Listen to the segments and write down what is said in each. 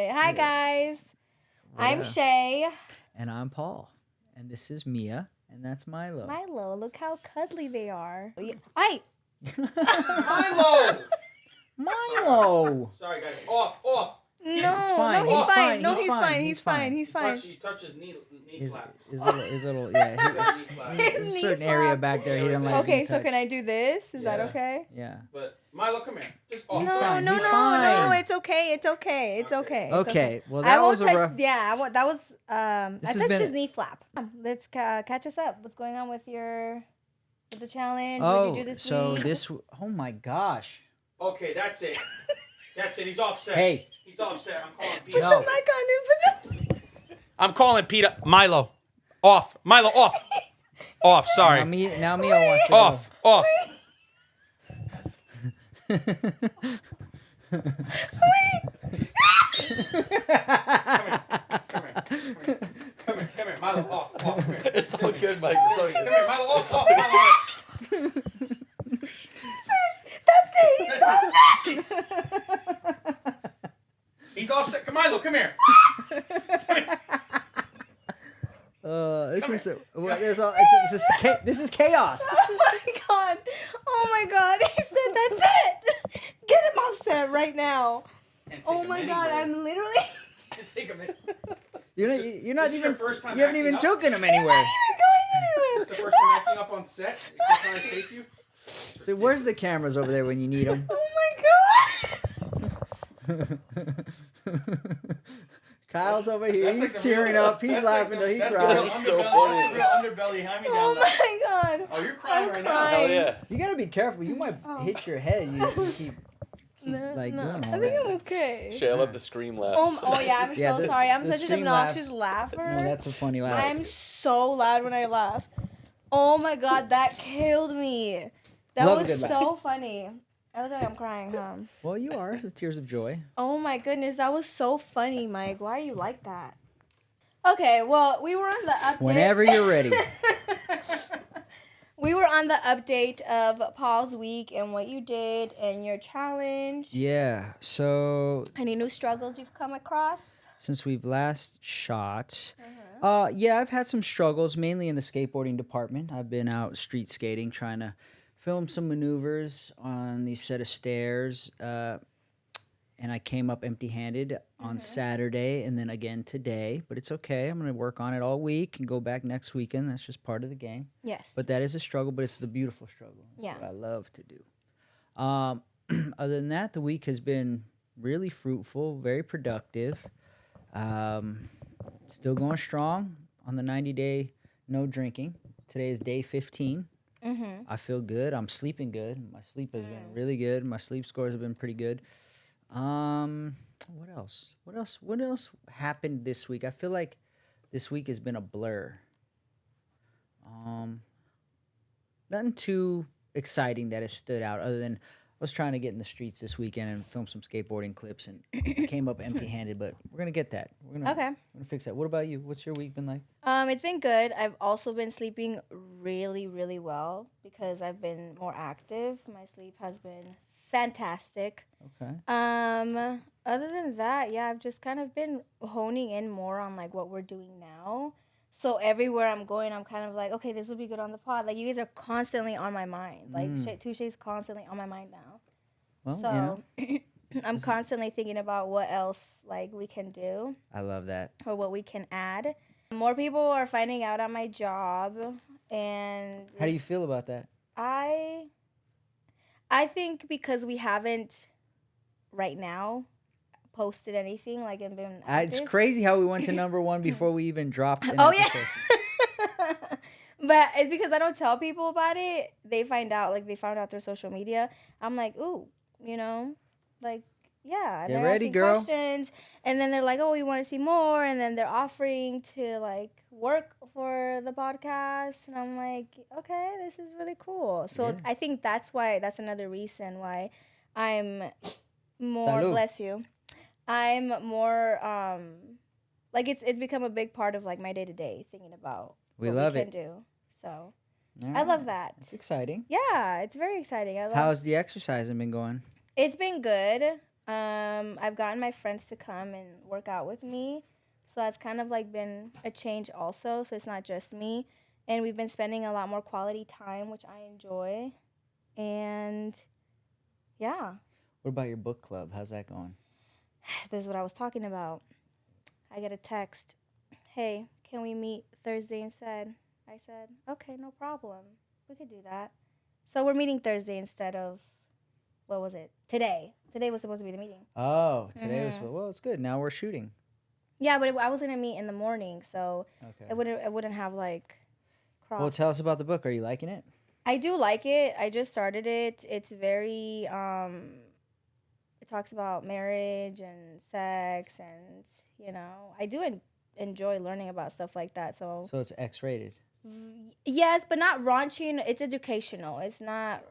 Hi guys, I'm Shay. And I'm Paul. And this is Mia. And that's Milo. Milo, look how cuddly they are. Hi. Milo! Milo! Sorry guys, off. No, It's fine. no, he's He's fine. fine. No, He's he's fine. fine. He's He's fine. fine. He's fine. You touch his knee flap. His little, yeah. There's a certain area back there he doesn't like. Okay, to so touch. can I do this? Is that Yeah. okay? Yeah. But Milo, come here. Just off. He's No, fine. no, He's no, fine. no. It's okay. It's okay. It's okay. It's Okay. Well, I that won't was a touch. rough. Yeah, that was. I has touched been- his knee flap. Let's catch us up. What's going on with the challenge? Oh, What'd you do this so week? this. Oh my gosh. Okay, that's it. That's it. He's offset. Hey. He's offset. I'm calling Put Peter. No. the mic on him. I'm calling Peter. Milo. Off. Milo, off. Off. Sorry. Now Mia wants to Off. Off. Come here. Milo, off. Come here. It's all good, Mike. Come here, Milo, off. Milo, off. That's it. He's offset. He's offset. Come Milo, come here. This is chaos. Oh my god! Oh my god! He said that's it. Get him offset right now. Can't take Oh him my god! anywhere. I'm literally. Can't take him in. You're not This is even. your first time You haven't acting even up? taken him anywhere. It's the first time acting up on set. Is that trying to take you? So where's the cameras over there when you need them? Oh my god! Kyle's over here. That's He's like the tearing real- up. He's that's like laughing the- till he that's the cries. real That's so underbelly- funny. That's the real underbelly hand me Oh down. my god! Oh, you're crying I'm right crying. Hell yeah. You gotta be careful. You might hit your head. You keep No, like no. doing all I think that. I'm okay. Shay, I love the scream laughs. Oh yeah, I'm Yeah, so the- sorry. I'm the such an stream obnoxious laughs- laugher. No, that's a funny laugh. I'm so loud when I laugh. Oh my god, that killed me. That Love a was good laugh. so funny. I look like I'm crying, huh? Well, you are with tears of joy. Oh my goodness, that was so funny, Mike. Why are you like that? Okay, well, we were on the update. Whenever you're ready. We were on the update of Paul's week and what you did and your challenge. Yeah. So Any new struggles you've come across? since we've last shot, Uh-huh. yeah, I've had some struggles, mainly in the skateboarding department. I've been out street skating, trying to film some maneuvers on these set of stairs. And I came up empty-handed on Saturday and then again today. But it's okay. I'm going to work on it all week and go back next weekend. That's just part of the game. Yes. But that is a struggle, but it's the beautiful struggle. It's Yeah. what I love to do. Other than that, the week has been really fruitful, very productive. Still going strong on the 90-day no drinking. Today is day 15. I feel good. I'm sleeping good. My sleep has been really good. My sleep scores have been pretty good. What else? What else happened this week? I feel like this week has been a blur. Nothing too exciting that has stood out other than I was trying to get in the streets this weekend and film some skateboarding clips and I came up empty-handed, but we're gonna get that. We're gonna fix that. What about you? What's your week been like? It's been good. I've also been sleeping really, really well because I've been more active. My sleep has been fantastic. Okay. Other than that, yeah, I've just kind of been honing in more on like what we're doing now. So everywhere I'm going, I'm kind of like, okay, this will be good on the pod. Like you guys are constantly on my mind. Like Touche's constantly on my mind now. Well, So you know, I'm constantly thinking about what else like we can do I love that. or what we can add. More people are finding out on my job, and How do you feel about that? I think because we haven't right now posted anything like and been It's active. crazy how we went to number one before we even dropped an Oh yeah. episode. But it's because I don't tell people about it. They find out, like they found out through social media. I'm like, ooh, you know, like yeah. And Get they're ready, asking girl. questions, and then they're like, oh, we want to see more, and then they're offering to like work for the podcast, and I'm like, okay, this is really cool. So Yeah. I think that's another reason why I'm more Salud. bless you. I'm more like it's become a big part of like my day to day thinking about We what love we can it. do. So All I love right. that. It's exciting. Yeah, it's very exciting. I love. How's the exercising been going? It's been good. I've gotten my friends to come and work out with me. So that's kind of like been a change also. So it's not just me. And we've been spending a lot more quality time, which I enjoy. And yeah, What about your book club? How's that going? this is what I was talking about. I get a text, hey, can we meet Thursday instead? I said, okay, no problem. We could do that. So we're meeting Thursday instead of, what was it? Today. Today was supposed to be the meeting. Oh, today was well. It's good. Now we're shooting. Yeah, but I was gonna meet in the morning, so Okay. it wouldn't have like cross. Well, tell us about the book. Are you liking it? I do like it. I just started it. It's very it talks about marriage and sex, and I do enjoy learning about stuff like that. So So it's X-rated. yes, but not raunchy. It's educational. It's not.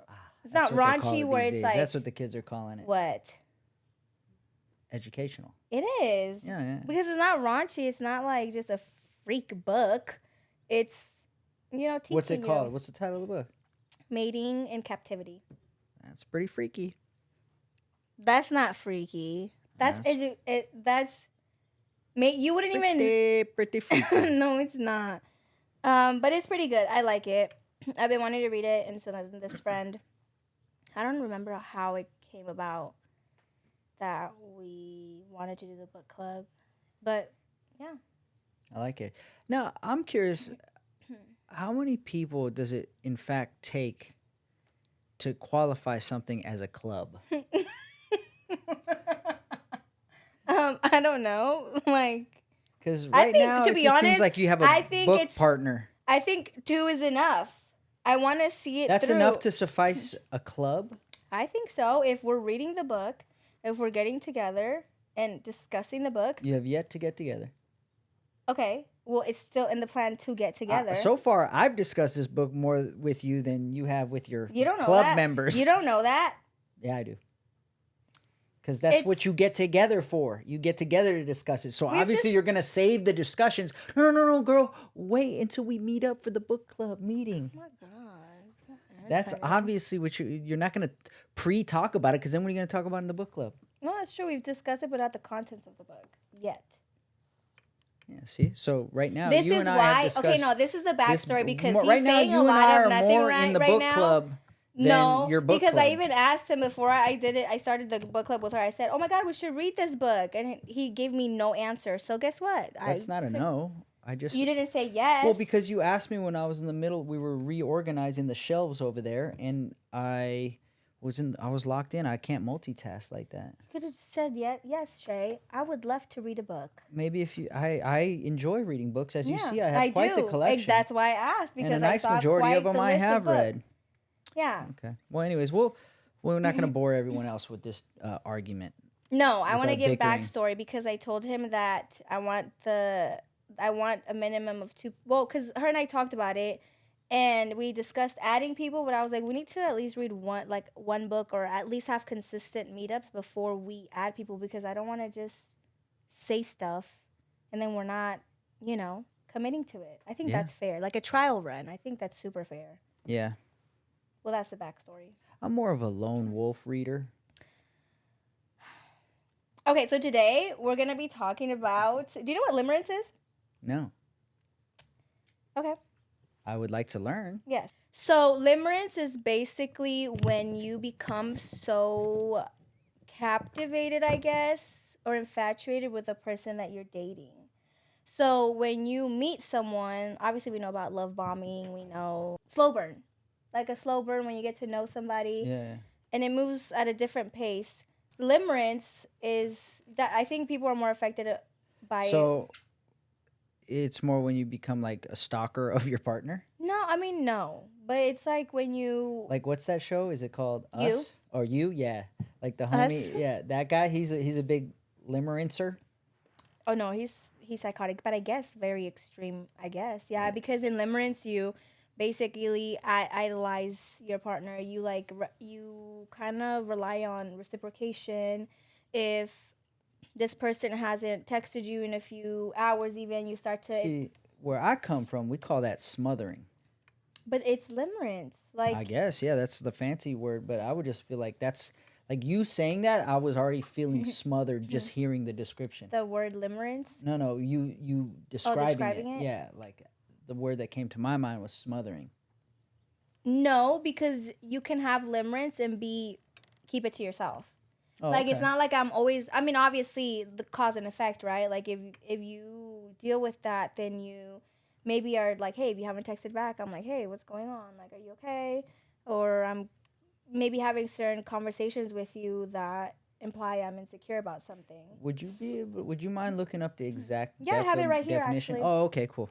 It's not That's what they call raunchy it where these it's days. like That's what the kids are calling it. what Educational. it is. Yeah, yeah. Because it's not raunchy. It's not like just a freak book. It's teaching What's it called? you. What's the title of the book? Mating in Captivity. That's pretty freaky. That's not freaky. That's you wouldn't even. Pretty freaky. No, it's not. But it's pretty good. I like it. I've been wanting to read it, and so then this friend, I don't remember how it came about that we wanted to do the book club, but yeah. I like it. Now, I'm curious, how many people does it in fact take to qualify something as a club? I don't know. Like, Because I right think, now to it be just seems honest, like you have I a think book it's- partner. I think 2 is enough. I want to see it That's through. enough to suffice a club? I think so. If we're reading the book, if we're getting together and discussing the book, You have yet to get together. okay. Well, it's still in the plan to get together. So far, I've discussed this book more with you than you have with your You don't know club that. members. You don't know that. Yeah, I do. Because that's It's- what you get together for. You get together to discuss it. So We've obviously just- you're going to save the discussions. No, girl. Wait until we meet up for the book club meeting. Oh my god. That's exciting. obviously what you're not going to pre-talk about it because then what are you going to talk about in the book club? No, that's true. We've discussed it, but not the contents of the book yet. Yeah, see? So right now, This you is and I why. have discussed Okay, no, this is the this backstory because more- he's right now, saying you a and I lot of are nothing more right, in the right book now. club than No, your book because club. I even asked him before I did it. I started the book club with her. I said, "Oh my god, we should read this book," and he gave me no answer. So guess what? That's not a no. I just You didn't say yes. Well, because you asked me when I was in the middle, we were reorganizing the shelves over there, and I was locked in. I can't multitask like that. you could have said yes, Shay. I would love to read a book. Maybe if you, I enjoy reading books, as you Yeah, see, I have quite the do. collection. That's why I asked because and a nice I saw majority quite of them the I list of have books. read. Yeah. Okay. Well, anyways, we're not going to bore everyone else with this argument. No, I want to Without give bickering. backstory because I told him that I want a minimum of 2. Well, because her and I talked about it, and we discussed adding people, but I was like, we need to at least read one book or at least have consistent meetups before we add people because I don't want to just say stuff and then we're not, committing to it. I think Yeah. that's fair, like a trial run. I think that's super fair. Yeah. Well, that's the backstory. I'm more of a lone wolf reader. Okay, so today we're gonna be talking about. Do you know what limerence is? No. Okay. I would like to learn. Yes. So limerence is basically when you become so captivated, I guess, or infatuated with the person that you're dating. So when you meet someone, obviously we know about love bombing, we know slow burn. Like a slow burn when you get to know somebody Yeah. and it moves at a different pace. Limerence is that I think people are more affected by it. So it's more when you become like a stalker of your partner. No, I mean no. But it's like when you Like what's that show? Is it called You. Us or You? Yeah, like the homie. Us? Yeah, that guy. He's a big limerencer. Oh no, he's psychotic, but I guess very extreme. I guess yeah, because in limerence you basically idolize your partner. You you kind of rely on reciprocation. If this person hasn't texted you in a few hours, even you start to. See, where I come from, we call that smothering. But it's limerence, like I guess, yeah, that's the fancy word. But I would just feel like that's Like you saying that, I was already feeling smothered just hearing the description. The word limerence. No, you describing, describing it? Yeah, like the word that came to my mind was smothering. No, because you can have limerence and keep it to yourself. Oh, Like okay. it's not like I'm always. I mean, obviously the cause and effect, right? Like if you deal with that, then you maybe are like, hey, if you haven't texted back, I'm like, hey, what's going on? Like, are you okay? Or I'm maybe having certain conversations with you that imply I'm insecure about something. Would you mind looking up the exact Yeah, I have it right here, definition? actually. Oh, okay, cool.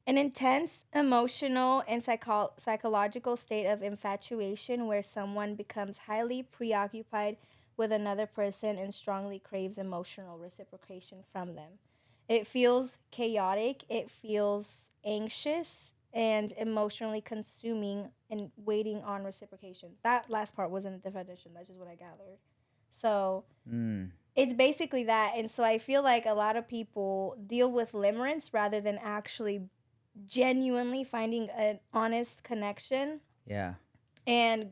An intense emotional and psychological state of infatuation where someone becomes highly preoccupied with another person and strongly craves emotional reciprocation from them. It feels chaotic, it feels anxious, and emotionally consuming and waiting on reciprocation. That last part wasn't a definition, that's just what I gathered. So it's basically that. And so I feel like a lot of people deal with limerence rather than actually genuinely finding an honest connection Yeah. and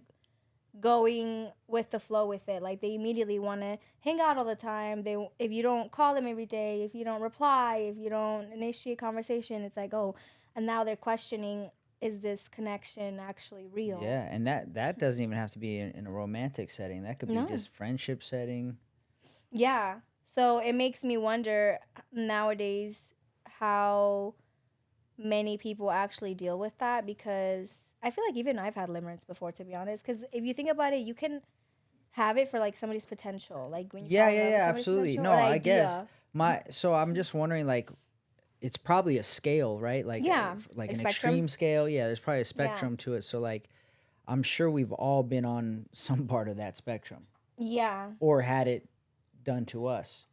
going with the flow with it. Like they immediately want to hang out all the time. If you don't call them every day, if you don't reply, if you don't initiate conversation, it's like, oh, and now they're questioning, is this connection actually real? Yeah, and that doesn't even have to be in a romantic setting. That could be No. just friendship setting. Yeah. So it makes me wonder nowadays how many people actually deal with that, because I feel like even I've had limerence before, to be honest. Because if you think about it, you can have it for like somebody's potential, like when you Yeah, fall in yeah, love with yeah, somebody's absolutely. potential, No, or the I guess idea. so I'm just wondering, like, it's probably a scale, right? Like, Yeah, like like an spectrum. extreme scale. Yeah, there's probably a Yeah. spectrum to it. So, like, I'm sure we've all been on some part of that spectrum Yeah. or had it done to us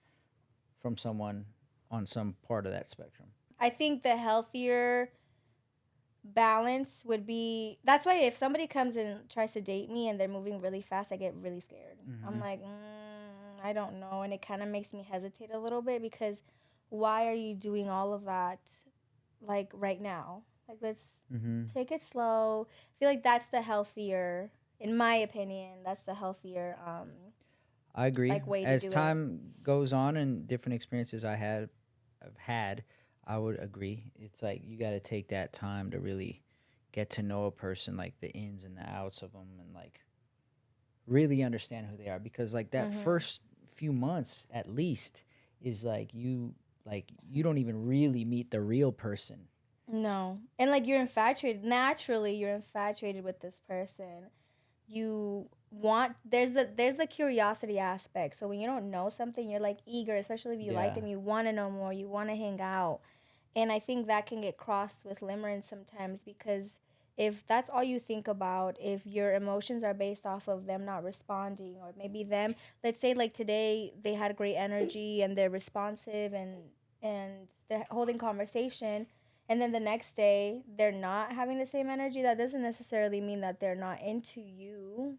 from someone on some part of that spectrum. I think the healthier balance would be, that's why if somebody comes and tries to date me and they're moving really fast, I get really scared. I'm like, I don't know. And it kind of makes me hesitate a little bit, because why are you doing all of that like right now? Like, let's take it slow. I feel like that's the healthier, in my opinion, that's the healthier I agree. like way to As do it. time goes on and different experiences I've had, I would agree. It's like you got to take that time to really get to know a person, like the ins and the outs of them, and like really understand who they are. Because like that first few months, at least, is like you don't even really meet the real person. No. And like you're infatuated. Naturally, you're infatuated with this person. You want, there's the curiosity aspect. So when you don't know something, you're like eager, especially if you like Yeah. them, you want to know more, you want to hang out. And I think that can get crossed with limerence sometimes, because if that's all you think about, if your emotions are based off of them not responding, or maybe them, let's say like today they had great energy and they're responsive and they're holding conversation, and then the next day they're not having the same energy, that doesn't necessarily mean that they're not into you.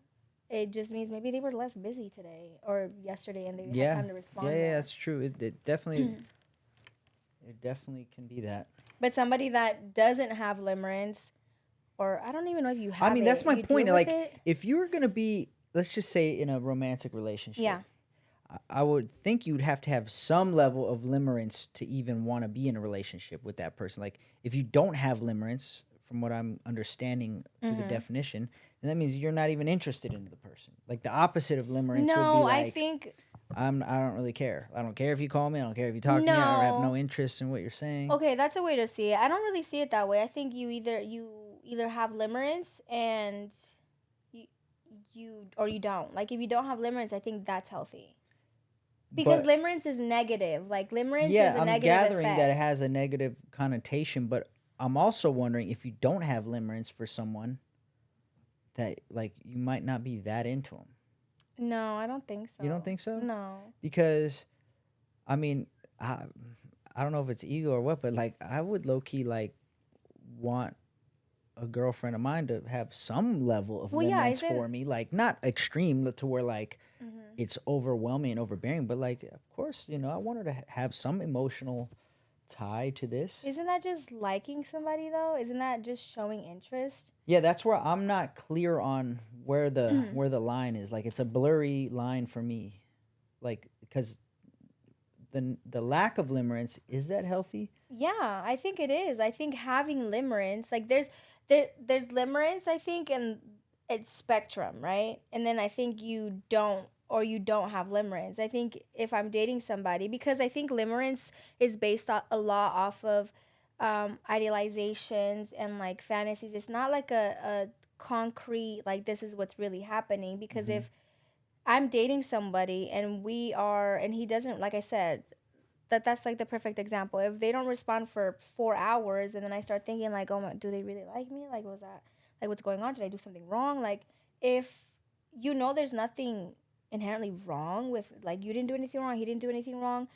It just means maybe they were less busy today or yesterday and they had Yeah. time to respond Yeah, more. yeah, that's true. It definitely it definitely can be that. But somebody that doesn't have limerence, or I don't even know if you have I mean, that's my you point. deal with Like, it? if you were gonna be, let's just say, in a romantic relationship, Yeah. I would think you'd have to have some level of limerence to even want to be in a relationship with that person. Like, if you don't have limerence, from what I'm understanding through the definition, then that means you're not even interested in the person. Like, the opposite of limerence would be No, like, I think I don't really care. I don't care if you call me. I don't care if you talk to me. I have no interest in what you're saying. okay, that's a way to see it. I don't really see it that way. I think you either have limerence and you or you don't. Like if you don't have limerence, I think that's healthy. Because But limerence is negative. Like limerence is yeah, a I'm negative gathering effect. that it has a negative connotation, but I'm also wondering if you don't have limerence for someone, that like you might not be that into them. No, I don't think so. You don't think so? No. Because, I mean, I don't know if it's ego or what, but like I would low key like want a girlfriend of mine to have some level of Well, yeah, limerence for me, like not extreme to where like Mm-hmm. it's overwhelming and overbearing, but like of course, I want her to have some emotional tie to this. Isn't that just liking somebody though? Isn't that just showing interest? Yeah, that's where I'm not clear on where the line is. Like, it's a blurry line for me. Like, because the lack of limerence, is that healthy? Yeah, I think it is. I think having limerence, like there's limerence, I think, and it's spectrum, right? And then I think you don't have limerence. I think if I'm dating somebody, because I think limerence is based a lot off of idealizations and like fantasies. It's not like a concrete, like this is what's really happening. Because if I'm dating somebody and he doesn't, like I said, that's like the perfect example. If they don't respond for 4 hours, and then I start thinking like, oh my, do they really like me? Like, was that, like, what's going on? Did I do something wrong? Like, if there's nothing inherently wrong with, like, you didn't do anything wrong, he didn't do anything wrong,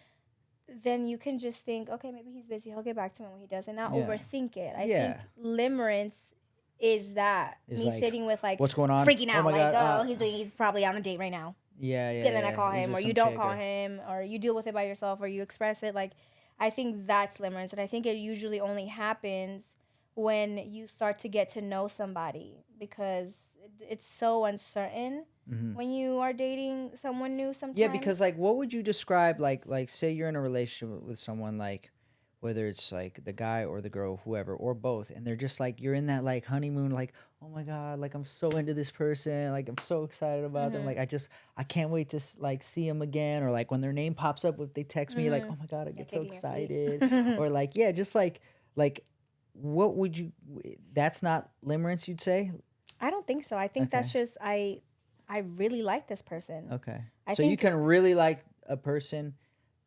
then you can just think, okay, maybe he's busy, he'll get back to me when he does, and not overthink it. I think limerence is that Is me like, sitting with like, what's going on? freaking Oh out, my like, God, he's probably on a date right now. Yeah. And then I call He's him, with or you some don't chick call him, or you deal with it by yourself, or you express it. Like, I think that's limerence, and I think it usually only happens when you start to get to know somebody, because it's so uncertain when you are dating someone new sometimes. Yeah, because like, what would you describe, like say you're in a relationship with someone, like whether it's like the guy or the girl, whoever, or both, and they're just like, you're in that like honeymoon, like, oh my God, like I'm so into this person, like I'm so excited about them, like I can't wait to like see them again, or like when their name pops up, if they text me, like, oh my God, I get so excited, or like, yeah, just like what would you? That's not limerence, you'd say? I don't think so. I think that's just I really like this person. Okay, I so you think- can really like a person,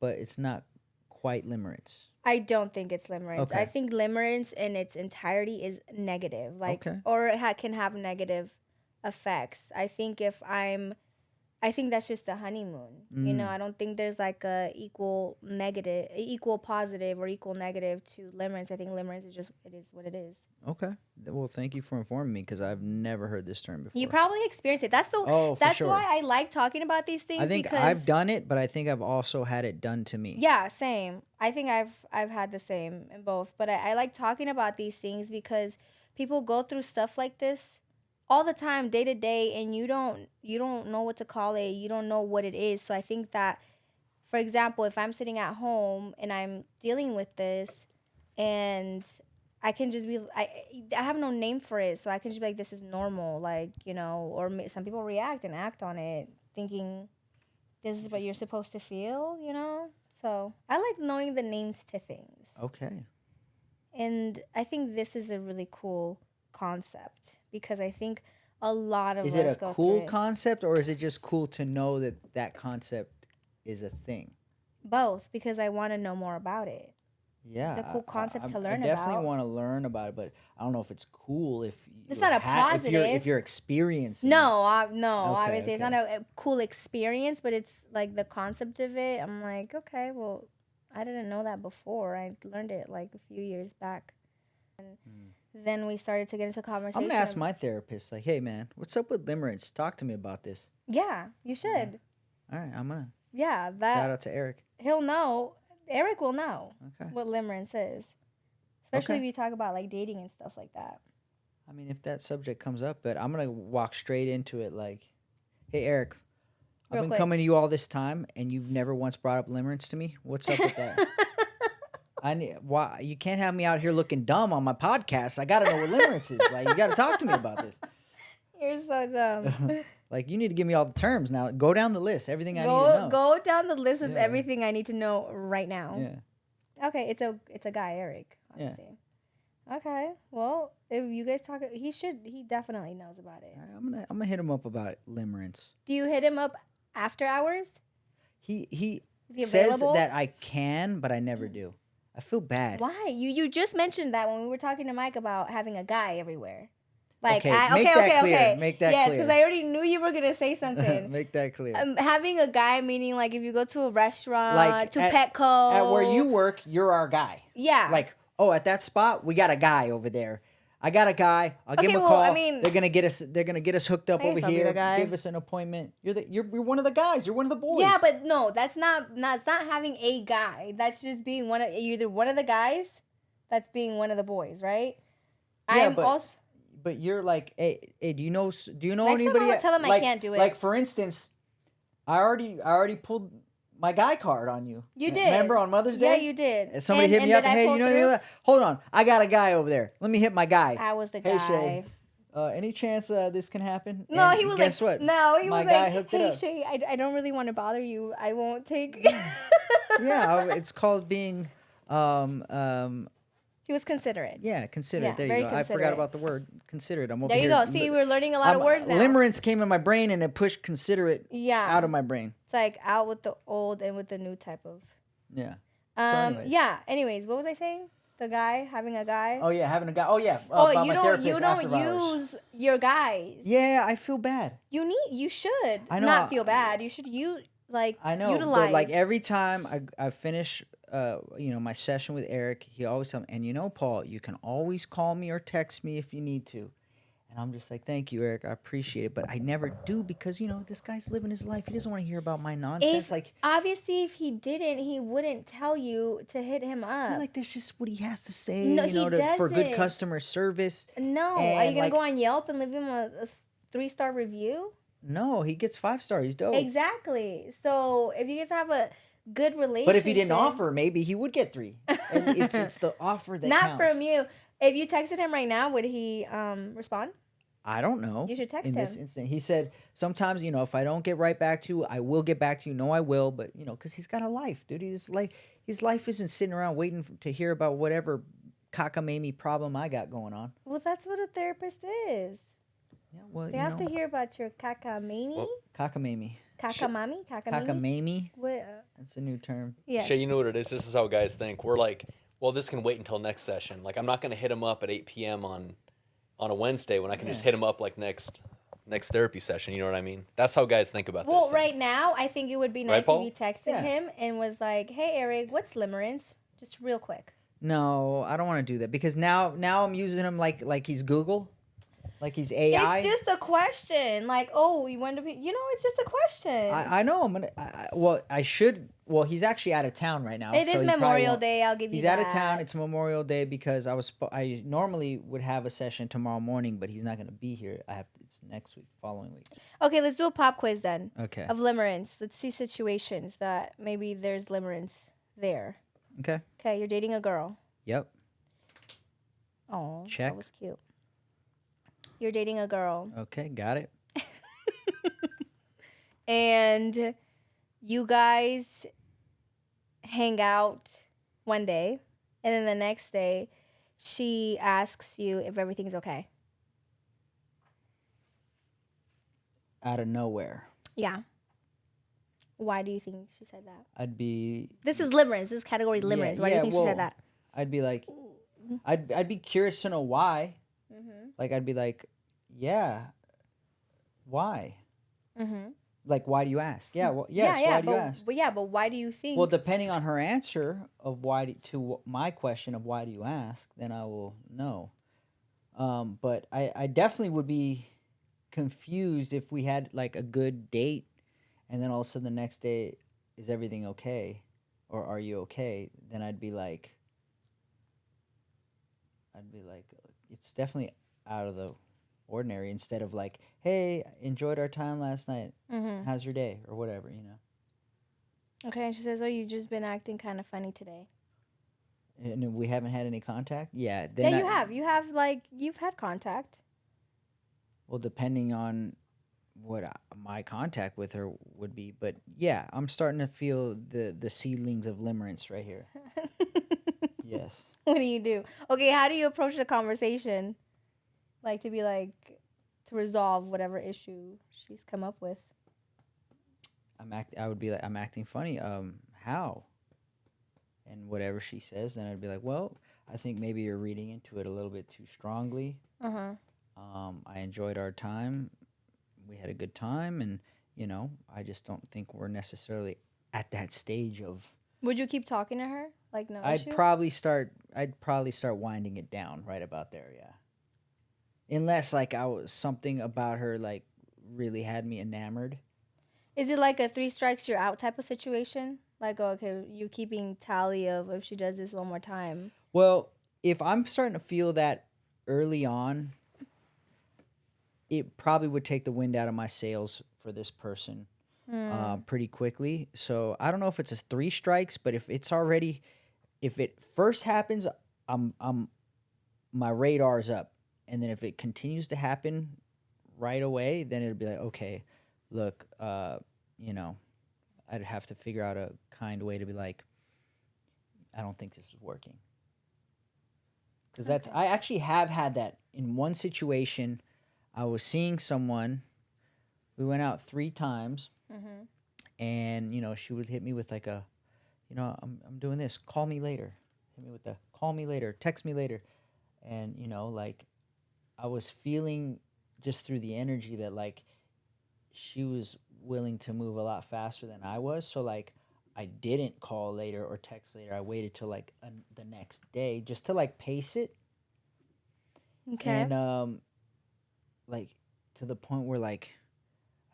but it's not quite limerence. I don't think it's limerence. Okay. I think limerence in its entirety is negative, like, or it can have negative effects. I think that's just a honeymoon. You know, I don't think there's like a equal positive or equal negative to limerence. I think limerence is just, it is what it is. Okay. Well, thank you for informing me, because I've never heard this term before. You probably experienced it. That's for that's sure. why I like talking about these things. I think because I've done it, but I think I've also had it done to me. Yeah, same. I think I've had the same in both. But I like talking about these things because people go through stuff like this all the time, day to day, and you don't know what to call it. You don't know what it is. So I think that, for example, if I'm sitting at home and I'm dealing with this, and I can just be, I have no name for it, so I can just be like, this is normal, like, you know, or some people react and act on it thinking this is what you're supposed to feel, you know? So I like knowing the names to things. Okay. And I think this is a really cool concept, because I think a lot of Is us it a go cool through it. concept, or is it just cool to know that concept is a thing? Both, because I want to know more about it. Yeah. It's a cool concept to learn I definitely about. want to learn about it, but I don't know if it's cool if It's you not a positive. if you're experiencing it. No, Okay, obviously it's okay. not a cool experience, but it's like the concept of it. I'm like, okay, well, I didn't know that before. I learned it like a few years back. And then we started to get into conversation. I'm gonna ask my therapist, like, hey man, what's up with limerence? Talk to me about this. Yeah, you should. All right, I'm gonna Yeah, shout that out to Eric. he'll know. Eric will know Okay. what limerence is, especially Okay. if you talk about like dating and stuff like that. I mean, if that subject comes up, but I'm gonna walk straight into it. Like, hey Eric, I've Real been quick. coming to you all this time, and you've never once brought up limerence to me. What's up with that? Why you can't have me out here looking dumb on my podcast? I gotta know what limerence is. Like, you gotta talk to me about this. You're so dumb. Like, you need to give me all the terms now. Go down the list. Everything I need to know. Go down the list of Yeah. everything I need to know right now. Yeah. Okay, it's a guy, Eric. Yeah. Obviously. Okay. Well, if you guys talk, he definitely knows about it. All right, I'm gonna hit him up about limerence. Do you hit him up after hours? He Is he says available? that I can, but I never do. I feel bad. Why? You just mentioned that when we were talking to Mike about having a guy everywhere. Like, Okay, make that clear. Make that yes, clear. because I already knew you were gonna say something. Make that clear. Having a guy meaning like if you go to a restaurant, Like to at- Petco, At where you work, you're our guy. yeah, Like, oh, at that spot, we got a guy over there. I got a guy. I'll give Okay, him a well, call. I mean- they're gonna get us. They're gonna get us hooked up I guess over I'll be here. the guy. Give us an appointment. You're one of the guys. You're one of the boys. Yeah, but no, that's not having a guy. That's just being you're either one of the guys, that's being one of the boys, right? Yeah, I'm but- also But you're like, hey, do you know Next time anybody? I'm gonna tell him I like, can't do it. Like for instance, I already pulled my guy card on you. You did. Remember on Mother's Yeah, Day? you did. And somebody And- hit me and up. did I Hey, pull you know through? that? Hold on, I got a guy over there. Let me hit my guy. I was the Hey, guy. Shay. Any chance this can happen? No, And he was guess like, what? no, he My was guy like, hooked it hey up. Shay, I don't really want to bother you. I won't take. Yeah, it's called being He was considerate. yeah, considerate. Yeah, there very you go. I considerate. forgot about the word considerate. I'm over There you here go. See, we're learning a lot of words now. Limerence came in my brain and it pushed considerate Yeah. out of my brain. It's like out with the old and with the new type of. Yeah. anyways. Yeah. Anyways, what was I saying? The guy having a guy. Oh yeah, having a guy. Oh yeah. Oh, about you my don't therapist after hours. use your guys. Yeah, I feel bad. You should I know. not feel bad. You should I know, utilize. but like every time I finish, my session with Eric, he always tells me, and Paul, you can always call me or text me if you need to. And I'm just like, thank you, Eric. I appreciate it. But I never do because, this guy's living his life. He doesn't want to hear about my nonsense. Obviously, if he didn't, he wouldn't tell you to hit him I up. feel like that's just what he has to say, No, he for good doesn't. customer service. No, are And, you gonna like- go on Yelp and leave him a 3-star review? No, he gets 5-star. He's dope. Exactly. So if you guys have a good relationship, But if he didn't offer, maybe he would get 3. And it's the offer that not counts. from you. If you texted him right now, would he respond? I don't know. You should text in this him. instant. He said, sometimes, if I don't get right back to you, I will get back to you. No, I will. But, because he's got a life, dude. His life isn't sitting around waiting to hear about whatever cockamamie problem I got going on. Well, that's what a therapist is. Yeah, well, They have to hear about your cockamamie. Cockamamie. Cockamamie? Cockamamie. What? That's a new term. Yes. Shay, you know what it is? This is how guys think. We're like, well, this can wait until next session. Like, I'm not going to hit him up at 8 p.m. on a Wednesday when I can just hit him up like next therapy session. You know what I mean? That's how guys think about Well, this. right now, I think it would be Right, nice Paul? if you texted Yeah. him and was like, "Hey, Eric, what's Limerence?" Just real quick. No, I don't want to do that because now I'm using him like he's Google, like he's AI. It's just a question. Like, oh, you want to be? It's just a question. I know I'm gonna. I should. Well, he's actually out of town right now. It so is he probably Memorial won't- Day. I'll give you He's that. out of town. It's Memorial Day because I normally would have a session tomorrow morning, but he's not going to be here. It's next week, following week. Okay, let's do a pop quiz then Okay. of limerence. Let's see situations that maybe there's limerence there. Okay. Okay, you're dating a girl. Yep. Oh, Check. that was cute. You're dating a girl, Okay. Got it. and you guys hang out one day, and then the next day, she asks you if everything's okay. Out of nowhere, Yeah. Why do you think she said that? I'd be. This is limerence. This is category limerence. Why do you think she said that? I'd be like, I'd be curious to know why. Mm-hmm. Like I'd be like, yeah. Why? Mm-hmm. Like, why do you ask? Yeah. Well, yes. Why do you ask? But why do you think? Well, depending on her answer of to my question of why do you ask, then I will know. But I definitely would be confused if we had like a good date, and then all of a sudden the next day, is everything okay, or are you okay? Then I'd be like, it's definitely out of the ordinary. Instead of like, hey, enjoyed our time last night. Mm-hmm. How's your day, or whatever, Okay, and she says, "Oh, you've just been acting kind of funny today." And we haven't had any contact. Yeah. Then Yeah, you have. You've had contact. Well, depending on what my contact with her would be, but yeah, I'm starting to feel the seedlings of limerence right here. Yes. What do you do? Okay, how do you approach the conversation? Like to to resolve whatever issue she's come up with. I would be like, I'm acting funny. How? And whatever she says, then I'd be like, well, I think maybe you're reading into it a little bit too strongly. Uh-huh. I enjoyed our time. We had a good time, and I just don't think we're necessarily at that stage of. Would you keep talking to her? Like no I'd issue? probably start winding it down right about there. Yeah. unless like something about her like really had me enamored. Is it like a 3 strikes you're out type of situation? Like, oh, okay, you're keeping tally of if she does this one more time. Well, if I'm starting to feel that early on, it probably would take the wind out of my sails for this person pretty quickly. So I don't know if it's a 3 strikes, but if it first happens, I'm my radar's up, and then if it continues to happen right away, then it'll be like, okay, look, you know, I'd have to figure out a kind way to be like, I don't think this is working. Because that's, I actually have had that in one situation. I was seeing someone, we went out 3 times, and, you know, she would hit me with like a, you know, I'm doing this, call me later. Hit me with the call me later, text me later. And, you know, like, I was feeling just through the energy that, like, she was willing to move a lot faster than I was. So, like, I didn't call later or text later. I waited till, like, the next day just to, like, pace it. Okay. And, like, to the point where, like,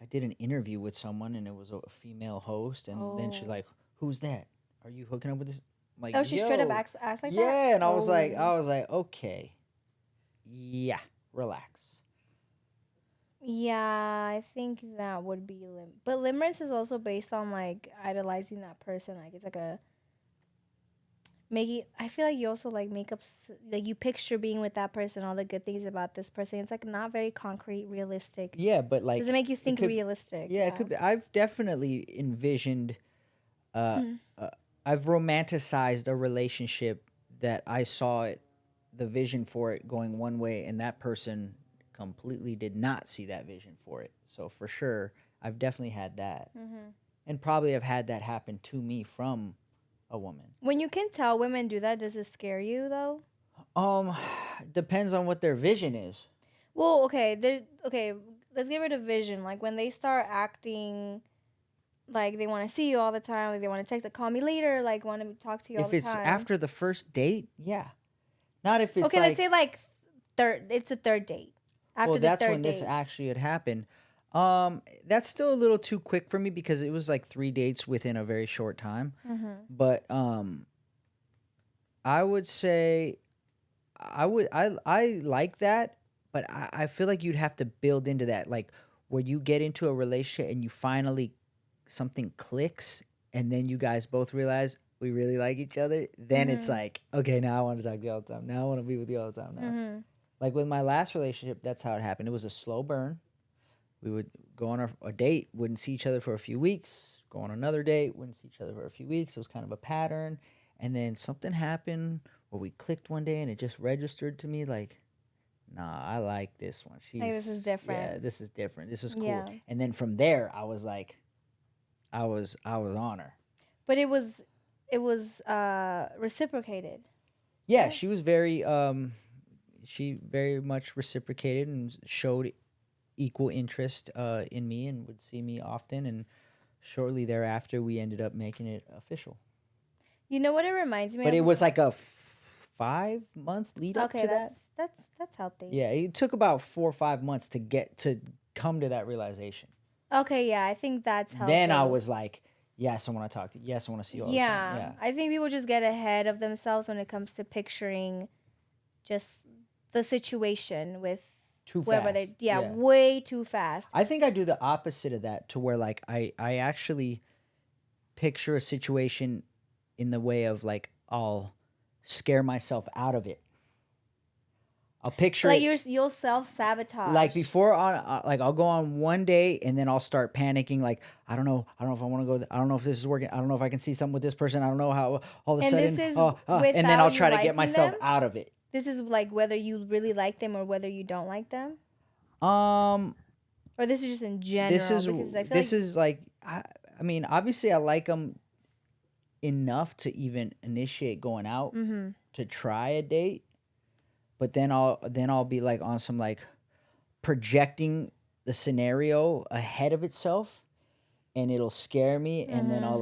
I did an interview with someone, and it was a female host. And then she's like, who's that? Are you hooking up with this? I'm like, Oh, she straight up "Yo." acts like that? Yeah, and I was like, Oh. okay, yeah, relax. Yeah, I think that would be but limerence is also based on like idolizing that person. Like it's like a making. I feel like you also like make up like you picture being with that person, all the good things about this person. It's like not very concrete, realistic. Yeah, but like, Does it make you think could, realistic? yeah, it could be. I've definitely envisioned, I've romanticized a relationship that I saw it, the vision for it going one way, and that person completely did not see that vision for it. So for sure, I've definitely had that, and probably have had that happen to me from a woman. When you can tell women do that, does it scare you though? Depends on what their vision is. Well, okay. Let's get rid of vision. Like when they start acting like they want to see you all the time, like they want to text, like call me later, like want to talk to you all If the it's time. after the first date, yeah. Not if it's Okay, like, let's say like third. It's a third date. After well, the that's third when date. this actually had happened. That's still a little too quick for me because it was like 3 dates within a very short time. But I would say I like that, but I feel like you'd have to build into that, like where you get into a relationship and you finally something clicks, and then you guys both realize we really like each other. Then it's like, okay, now I want to talk to you all the time. Now I want to be with you all the time. Now, like with my last relationship, that's how it happened. It was a slow burn. We would go on a date, wouldn't see each other for a few weeks, go on another date, wouldn't see each other for a few weeks. It was kind of a pattern. And then something happened where we clicked one day and it just registered to me like, nah, I like this one. Like, this is different. Yeah, this is different. This is cool. Yeah. And then from there, I was like, I was on her. But it was reciprocated. Yeah, she was she very much reciprocated and showed equal interest in me and would see me often. And shortly thereafter, we ended up making it official. You know what it reminds me of? But it was like a 5-month lead up to that. That's healthy. Yeah, it took about 4 or 5 months to come to that realization. Okay, yeah, I think that's healthy. Then I was like, yes, I want to talk to you. Yes, I want to see you all the time. Yeah, I think people just get ahead of themselves when it comes to picturing just the situation with too whoever fast. they way too fast. I think I do the opposite of that, to where like I actually picture a situation in the way of like I'll scare myself out of it. I'll picture like it, you'll self-sabotage. like before on like I'll go on one day and then I'll start panicking, like I don't know if I want to go, I don't know if this is working, I don't know if I can see something with this person, I don't know how all of a And sudden this is and then I'll try to without get you myself liking them? out of it. This is like whether you really like them or whether you don't like them? Um Or this is just in general? this is because I feel this is like I mean, obviously I like them enough to even initiate going out to try a date, but then I'll be like on some like projecting the scenario ahead of itself, and it'll scare me, and then I'll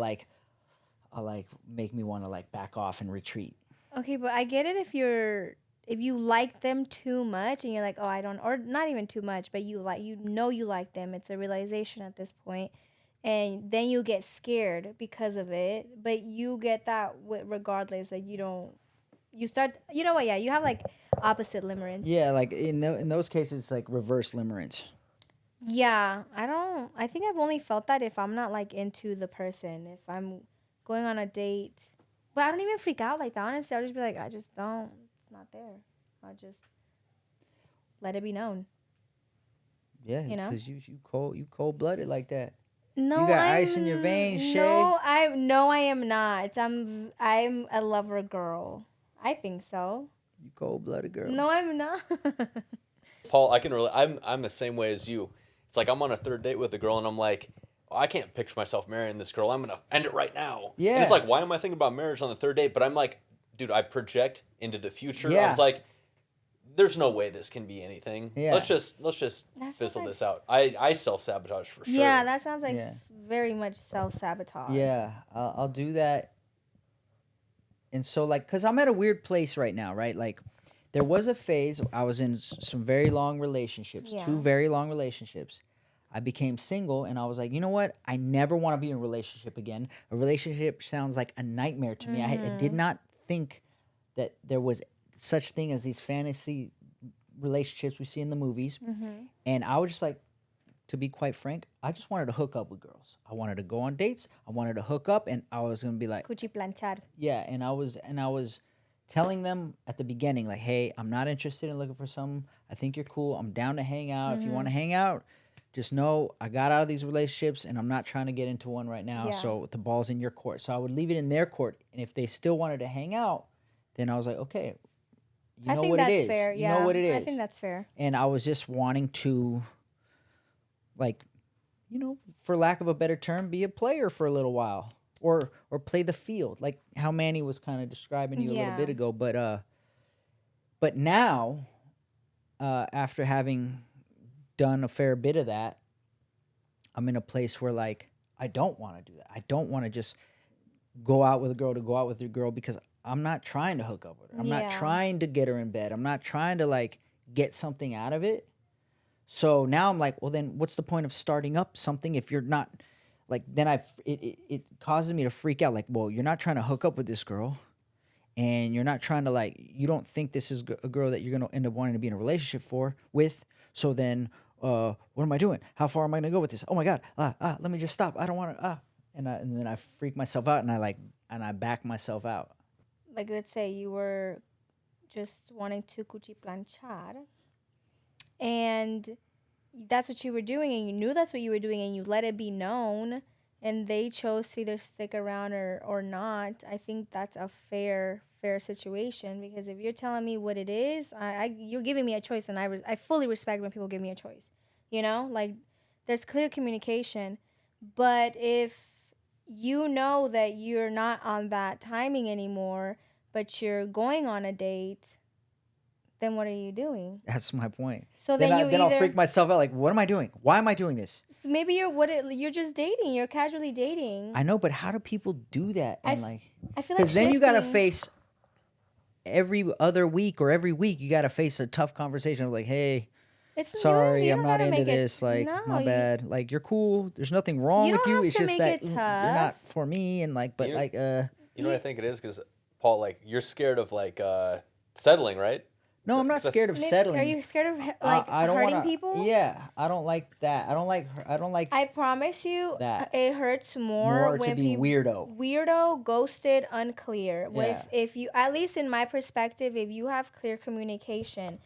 make me want to like back off and retreat. Okay, but I get it if you're like them too much and you're like, oh, I don't, or not even too much, but you like them. It's a realization at this point, and then you get scared because of it. But you get that regardless. Like you don't. You start. You know what? Yeah, you have like opposite limerence. Yeah, like in those cases, it's like reverse limerence. Yeah, I don't. I think I've only felt that if I'm not like into the person. If I'm going on a date, but I don't even freak out like that. Honestly, I'll just be like, I just don't. It's not there. I'll just let it be known. Yeah, You know? because you cold blooded like that. No, You got ice in your veins, Shay. No, I am not. I'm a lover girl. I think so. You cold blooded girl. No, I'm not. Paul, I can really. I'm the same way as you. It's like I'm on a third date with a girl, and I'm like, oh, I can't picture myself marrying this girl. I'm gonna end it right now. Yeah. And it's like, why am I thinking about marriage on the third date? But I'm like, dude, I project into the future. I Yeah. was like, there's no way this can be anything. Yeah. Let's just That fizzle sounds this like out. I self sabotage for sure. Yeah, that sounds like Yeah. very much self-sabotage. Yeah, I'll do that. And so, like, because I'm at a weird place right now, right? Like, there was a phase I was in some very long relationships, Yeah. 2 very long relationships. I became single, and I was like, you know what? I never want to be in a relationship again. A relationship sounds like a nightmare to me. I did not think that there was such thing as these fantasy relationships we see in the movies. And I was just like, to be quite frank, I just wanted to hook up with girls. I wanted to go on dates. I wanted to hook up, and I was gonna be like, Cuchi planchar. yeah. And I was telling them at the beginning, like, hey, I'm not interested in looking for some. I think you're cool. I'm down to hang out. If you want to hang out, just know I got out of these relationships, and I'm not trying to get into one right now. Yeah. So the ball's in your court. So I would leave it in their court, and if they still wanted to hang out, then I was like, okay, you I know think what that's it is. fair. You Yeah, know what it is. I think that's fair. And I was just wanting to, like, you know, for lack of a better term, be a player for a little while, or play the field, like how Manny was kind of describing you a little bit Yeah. ago. But now, after having done a fair bit of that, I'm in a place where, like, I don't want to do that. I don't want to just go out with a girl to go out with a girl, because I'm not trying to hook up with her. I'm not Yeah. trying to get her in bed. I'm not trying to, like, get something out of it. So now I'm like, well, then what's the point of starting up something if you're not, like, then it causes me to freak out. Like, well, you're not trying to hook up with this girl, and you're not trying to, like, you don't think this is a girl that you're going to end up wanting to be in a relationship with. So then, what am I doing? How far am I going to go with this? Oh my God. Let me just stop. I don't want to, and then I freak myself out, and I back myself out. Like, let's say you were just wanting to cuchi planchar, and that's what you were doing, and you knew that's what you were doing, and you let it be known, and they chose to either stick around or not. I think that's a fair situation, because if you're telling me what it is, you're giving me a choice, and I fully respect when people give me a choice. You know, like, there's clear communication. But if you know that you're not on that timing anymore, but you're going on a date, then what are you doing? That's my point. So then then I'll freak myself out. Like, what am I doing? Why am I doing this? So maybe you're just dating. You're casually dating. I know, but how do people do that? And I feel like because then you got to shifting- face every other week or every week. You got to face a tough conversation of, like, hey, sorry, you I'm don't not gotta into make it- this. Like, no, my bad. Like, you're cool. There's nothing wrong You with don't you. have It's to just make that it you're tough. not for me. And, like, but You- like, You know what I think it is? Because, Paul, like, you're scared of, like, settling, right? no, I'm not That's- scared of settling. Are you scared of I don't hurting wanna, people? Yeah, I don't like that. I don't like. I promise you, That. it hurts more more when to be weirdo. weirdo, ghosted, unclear. Yeah. If you, at least in my perspective, if you have clear communication,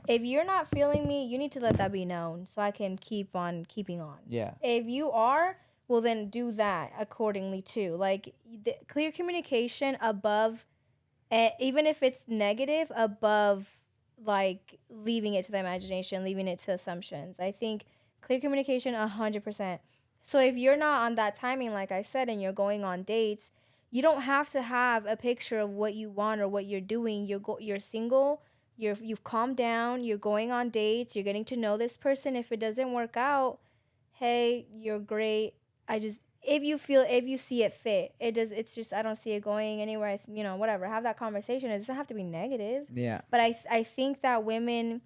if you're not feeling me, you need to let that be known so I can keep on keeping on. Yeah. If you are, well, then do that accordingly too. Like, the clear communication above, even if it's negative, above, like, leaving it to the imagination, leaving it to assumptions. I think clear communication 100%. So if you're not on that timing, like I said, and you're going on dates, you don't have to have a picture of what you want or what you're doing. You're single. You've calmed down. You're going on dates. You're getting to know this person. If it doesn't work out, hey, you're great. if you see it fit, it's just, I don't see it going anywhere. You know, whatever, have that conversation. It doesn't have to be negative. Yeah. But I think that women,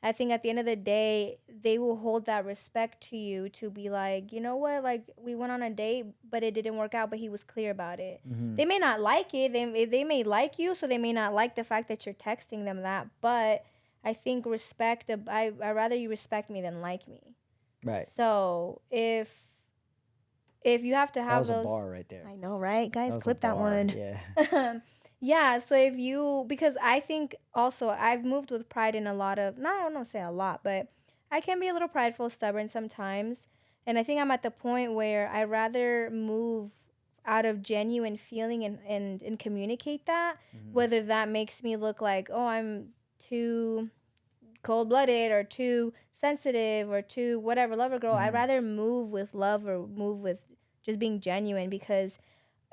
I think at the end of the day, they will hold that respect to you to be like, you know what, like, we went on a date, but it didn't work out, but he was clear about it. Mm-hmm. They may not like it. They may like you, so they may not like the fact that you're texting them that. But I think respect, I rather you respect me than like me. Right. So if you have to That have was those, a bar right there. I know, right, guys, was a clip that bar, one. Yeah. Yeah, so if you, because I think also I've moved with pride in a lot of, not, I don't say a lot, but I can be a little prideful, stubborn sometimes. And I think I'm at the point where I rather move out of genuine feeling and communicate that, whether that makes me look like, oh, I'm too cold-blooded or too sensitive or too whatever, lover girl. I'd rather move with love or move with just being genuine, because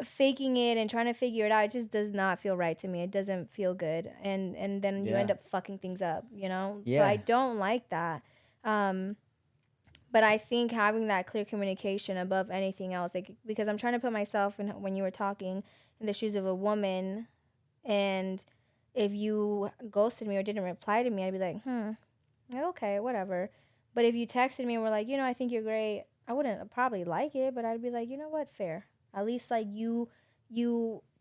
faking it and trying to figure it out, it just does not feel right to me. It doesn't feel good, and then you end up fucking things up, you know. So I don't like that. But I think having that clear communication above anything else, like, because I'm trying to put myself in, when you were talking, in the shoes of a woman, and if you ghosted me or didn't reply to me, I'd be like, okay, whatever. But if you texted me and were like, you know, I think you're great, I wouldn't probably like it, but I'd be like, you know what, fair. At least, like, you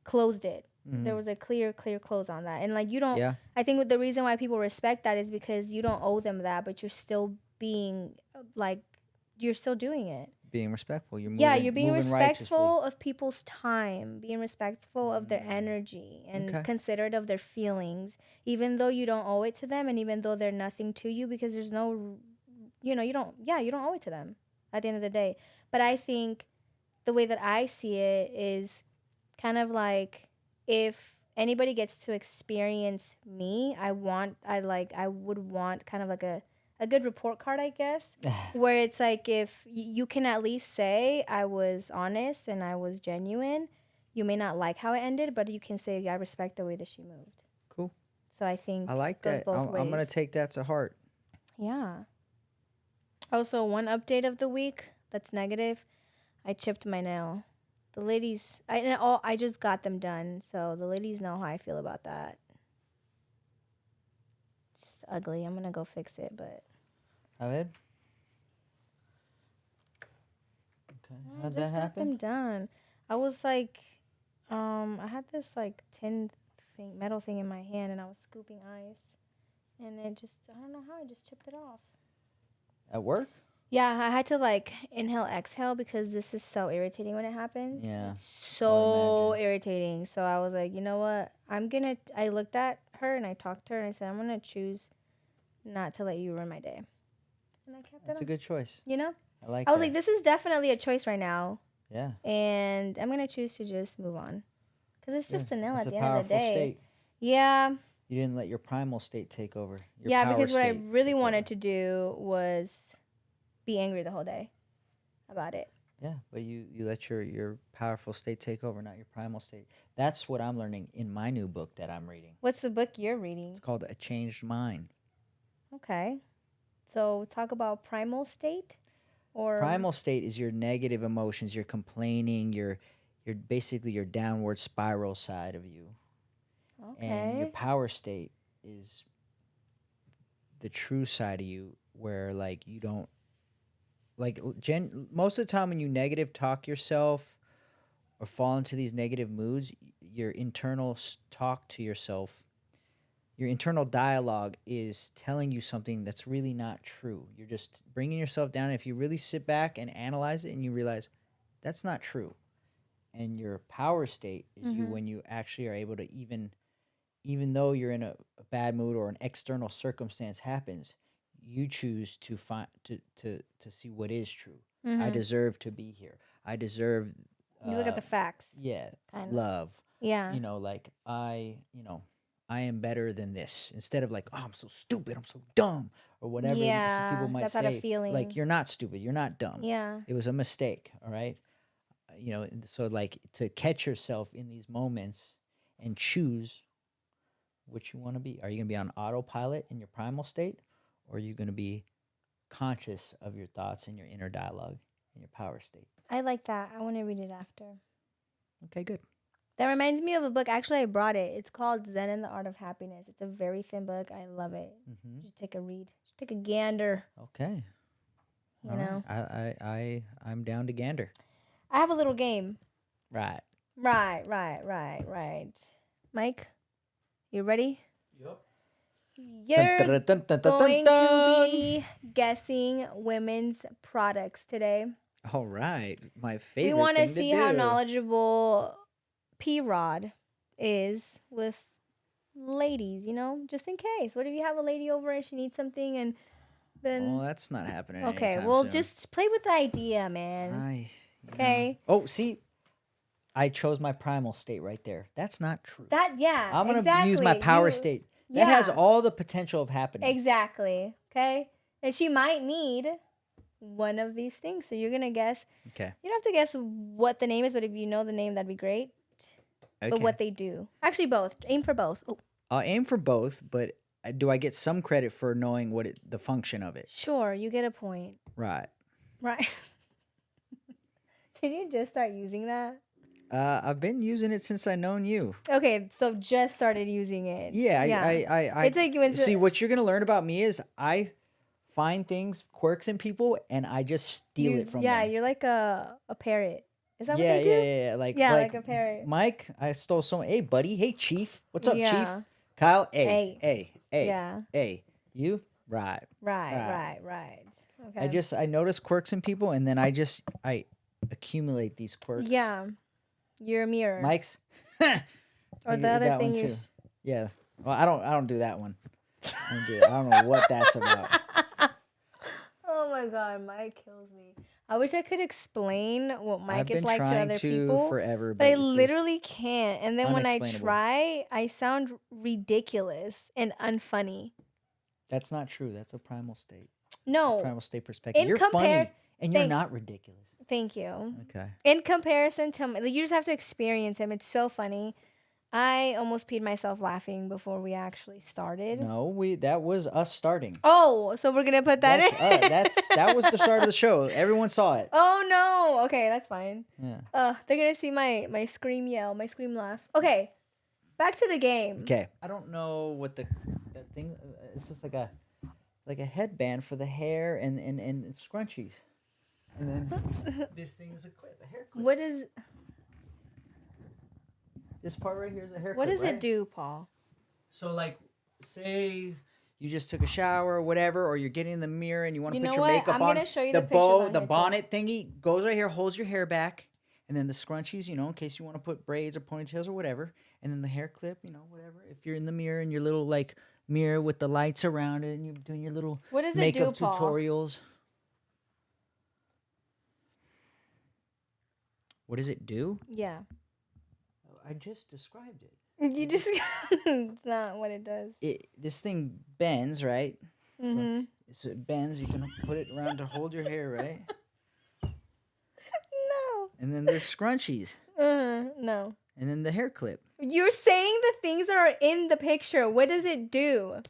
closed it. There was a clear close on that. And, like, you don't, I think the reason why people respect that is because you don't owe them that, but you're still being, like, you're still doing it. Being respectful. You're moving, you're being respectful righteously. of people's time, being respectful of their energy, and considerate of their feelings, even though you don't owe it to them, and even though they're nothing to you, because there's no, you know, you don't owe it to them at the end of the day. But I think the way that I see it is kind of like, if anybody gets to experience me, I would want kind of like a good report card, I guess, where it's like, if you can at least say I was honest and I was genuine. You may not like how it ended, but you can say, I respect the way that she moved. Cool. So I think I like it goes that. both ways. I'm going to take that to heart. Yeah. Also, one update of the week that's negative, I chipped my nail. The ladies, I just got them done, so the ladies know how I feel about that. It's ugly. I'm gonna go fix it, but. A ver. Okay. I How'd just that got happen? them done. I was like, I had this like metal thing in my hand, and I was scooping ice, and it just, I don't know how, I just chipped it off. At work? Yeah, I had to like inhale, exhale, because this is so irritating when it happens. Yeah. It's so irritating. So I was like, you know what? I looked at her and I talked to her and I said, I'm going to choose not to let you ruin my day. And I kept That's it a good choice. You know? I was that. like, this is definitely a choice right now. Yeah. And I'm going to choose to just move on. Because it's just a nail at the end of the day. State. Yeah. You didn't let your primal state take over. Because what I really wanted to do was be angry the whole day about it. Yeah, but you let your powerful state take over, not your primal state. That's what I'm learning in my new book that I'm reading. What's the book you're reading? It's called A Changed Mind. Okay. So talk about primal state, or primal state is your negative emotions, your complaining, your basically your downward spiral side of you. Okay. And your power state is the true side of you, where like you don't like most of the time when you negative talk yourself or fall into these negative moods, your internal talk to yourself, your internal dialogue is telling you something that's really not true. You're just bringing yourself down. If you really sit back and analyze it, and you realize that's not true. And your power state is you when you actually are able to, even though you're in a bad mood or an external circumstance happens, you choose to find to see what is true. I deserve to be here. I deserve. You look at the facts. Yeah, kinda. love. Yeah. You know, like I am better than this. Instead of like, oh, I'm so stupid, I'm so dumb, or whatever some people might that's say. not a feeling. Like, you're not stupid, you're not dumb. Yeah. It was a mistake, all right? So like to catch yourself in these moments and choose what you want to be. Are you going to be on autopilot in your primal state, or are you going to be conscious of your thoughts and your inner dialogue? in your power state. I like that. I want to read it after. Okay, good. That reminds me of a book. Actually, I brought it. It's called Zen and the Art of Happiness. It's a very thin book. I love it. Mm-hmm. Just take a read. Just take a gander. Okay. You All know. right. I'm down to gander. I have a little game. Right. Right. Mike, you ready? Yep. You're Dun, dun, dun, dun, dun, going dun, to be guessing women's products today. All right. My favorite We want to thing see do. how knowledgeable P-Rod is with ladies, just in case. What if you have a lady over and she needs something and then... Oh, that's not happening. Okay, anytime well, soon. just play with the idea, man. Okay? Oh, see, I chose my primal state right there. That's not true. Yeah, I'm gonna exactly. use my power state. That has Yeah. all the potential of happening. Exactly. Okay? And she might need one of these things. So you're going to guess. Okay. You don't have to guess what the name is, but if you know the name, that'd be great. Okay. But what they do. Actually, both. Aim for both. Oh, I'll aim for both, but do I get some credit for knowing the function of it? sure. You get a point. Right. Right. Did you just start using that? I've been using it since I known you. Okay, so just started using it. Yeah. I It's like when see what you're gonna learn about me is I find things, quirks in people, and I just steal it from them. you're like a parrot. Is that yeah, what they do? Yeah. Like a parrot. Mike, I stole some. Hey, buddy. Hey, Chief. What's up, Yeah. Chief? Kyle. Hey. Hey. Yeah. Hey. You. Right. Right. Okay. I notice quirks in people, and then I accumulate these quirks. Yeah. You're a mirror. Mike's. Or the other that thing one you too. Yeah. Well, I don't do that one. I don't know what that's about. Oh my god, Mike kills me. I wish I could explain what Mike I've is been like to trying other to people. forever, But I it's just literally can't. And then when I unexplainable. try, I sound ridiculous and unfunny. That's not true. That's a primal state. No. Primal state perspective. In You're funny, compare- and you're Thanks. not ridiculous. Thank you. Okay. In comparison to you just have to experience him. It's so funny. I almost peed myself laughing before we actually started. No, that was us starting. Oh, so we're gonna put that in. That was the start of the show. Everyone saw it. Oh no. Okay, that's fine. Yeah. They're gonna see my scream yell, my scream laugh. Okay, back to the game. Okay. I don't know what that thing. It's just like a headband for the hair and scrunchies. And then this thing is a hair clip. What is? This part right here is a hair What clip. does it do, Paul? So like, say you just took a shower or whatever, or you're getting in the mirror and you want to You put know your what? makeup I'm on. gonna show you the the pictures bow, on the here, too. bonnet thingy goes right here, holds your hair back, and then the scrunchies, in case you want to put braids or ponytails or whatever, and then the hair clip, whatever. If you're in the mirror and your little like mirror with the lights around it, and you're doing your little What does it makeup do, Paul? tutorials. What does it do? Yeah. I just described it. You just. It's not what it does. This thing bends, right? Mm-hmm. So it bends. You can put it around to hold your hair, right? No. And then there's scrunchies, No. and then the hair clip. You're saying the things that are in the picture. What does it do?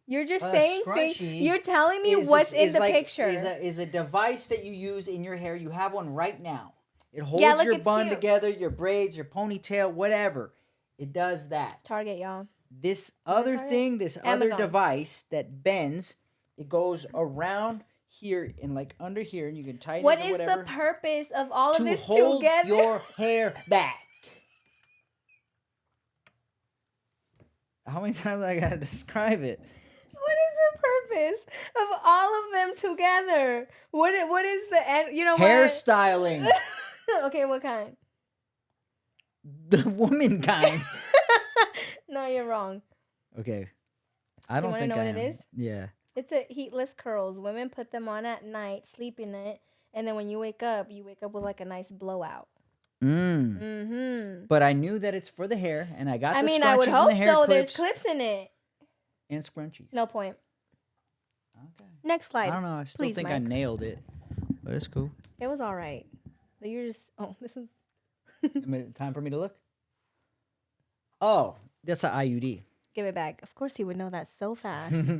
You're just saying things. Scrunchie You're telling me what's in the picture. Is a device that you use in your hair. You have one right now. It holds look, your it's bun cute. together, your braids, your ponytail, whatever. It does that. Target, y'all. This other Target? thing, this Amazon. other device that bends, it goes around here and like under here, and you can tighten What it or is whatever the purpose of all of to this hold together? your hair back. How many times I gotta describe it? What is the purpose of all of them together? What is the end? You know Hairstyling. what? Okay, what kind? The woman kind. No, you're wrong. Okay. I Do you don't wanna think know I what it am. is? Yeah. It's a heatless curls. Women put them on at night, sleep in it, and then when you wake up with like a nice blowout. Mm-hmm. But I knew that it's for the hair, and I got I the mean, I would scrunchies and hope the hair so. There's clips clips in it. and scrunchies. No point. Okay. Next slide. I don't know. I still Please, think I Mike. nailed it, but it's cool. It was all right. You're just. Oh, this is. Time for me to look. Oh, that's an IUD. Give it back. Of course, he would know that so fast.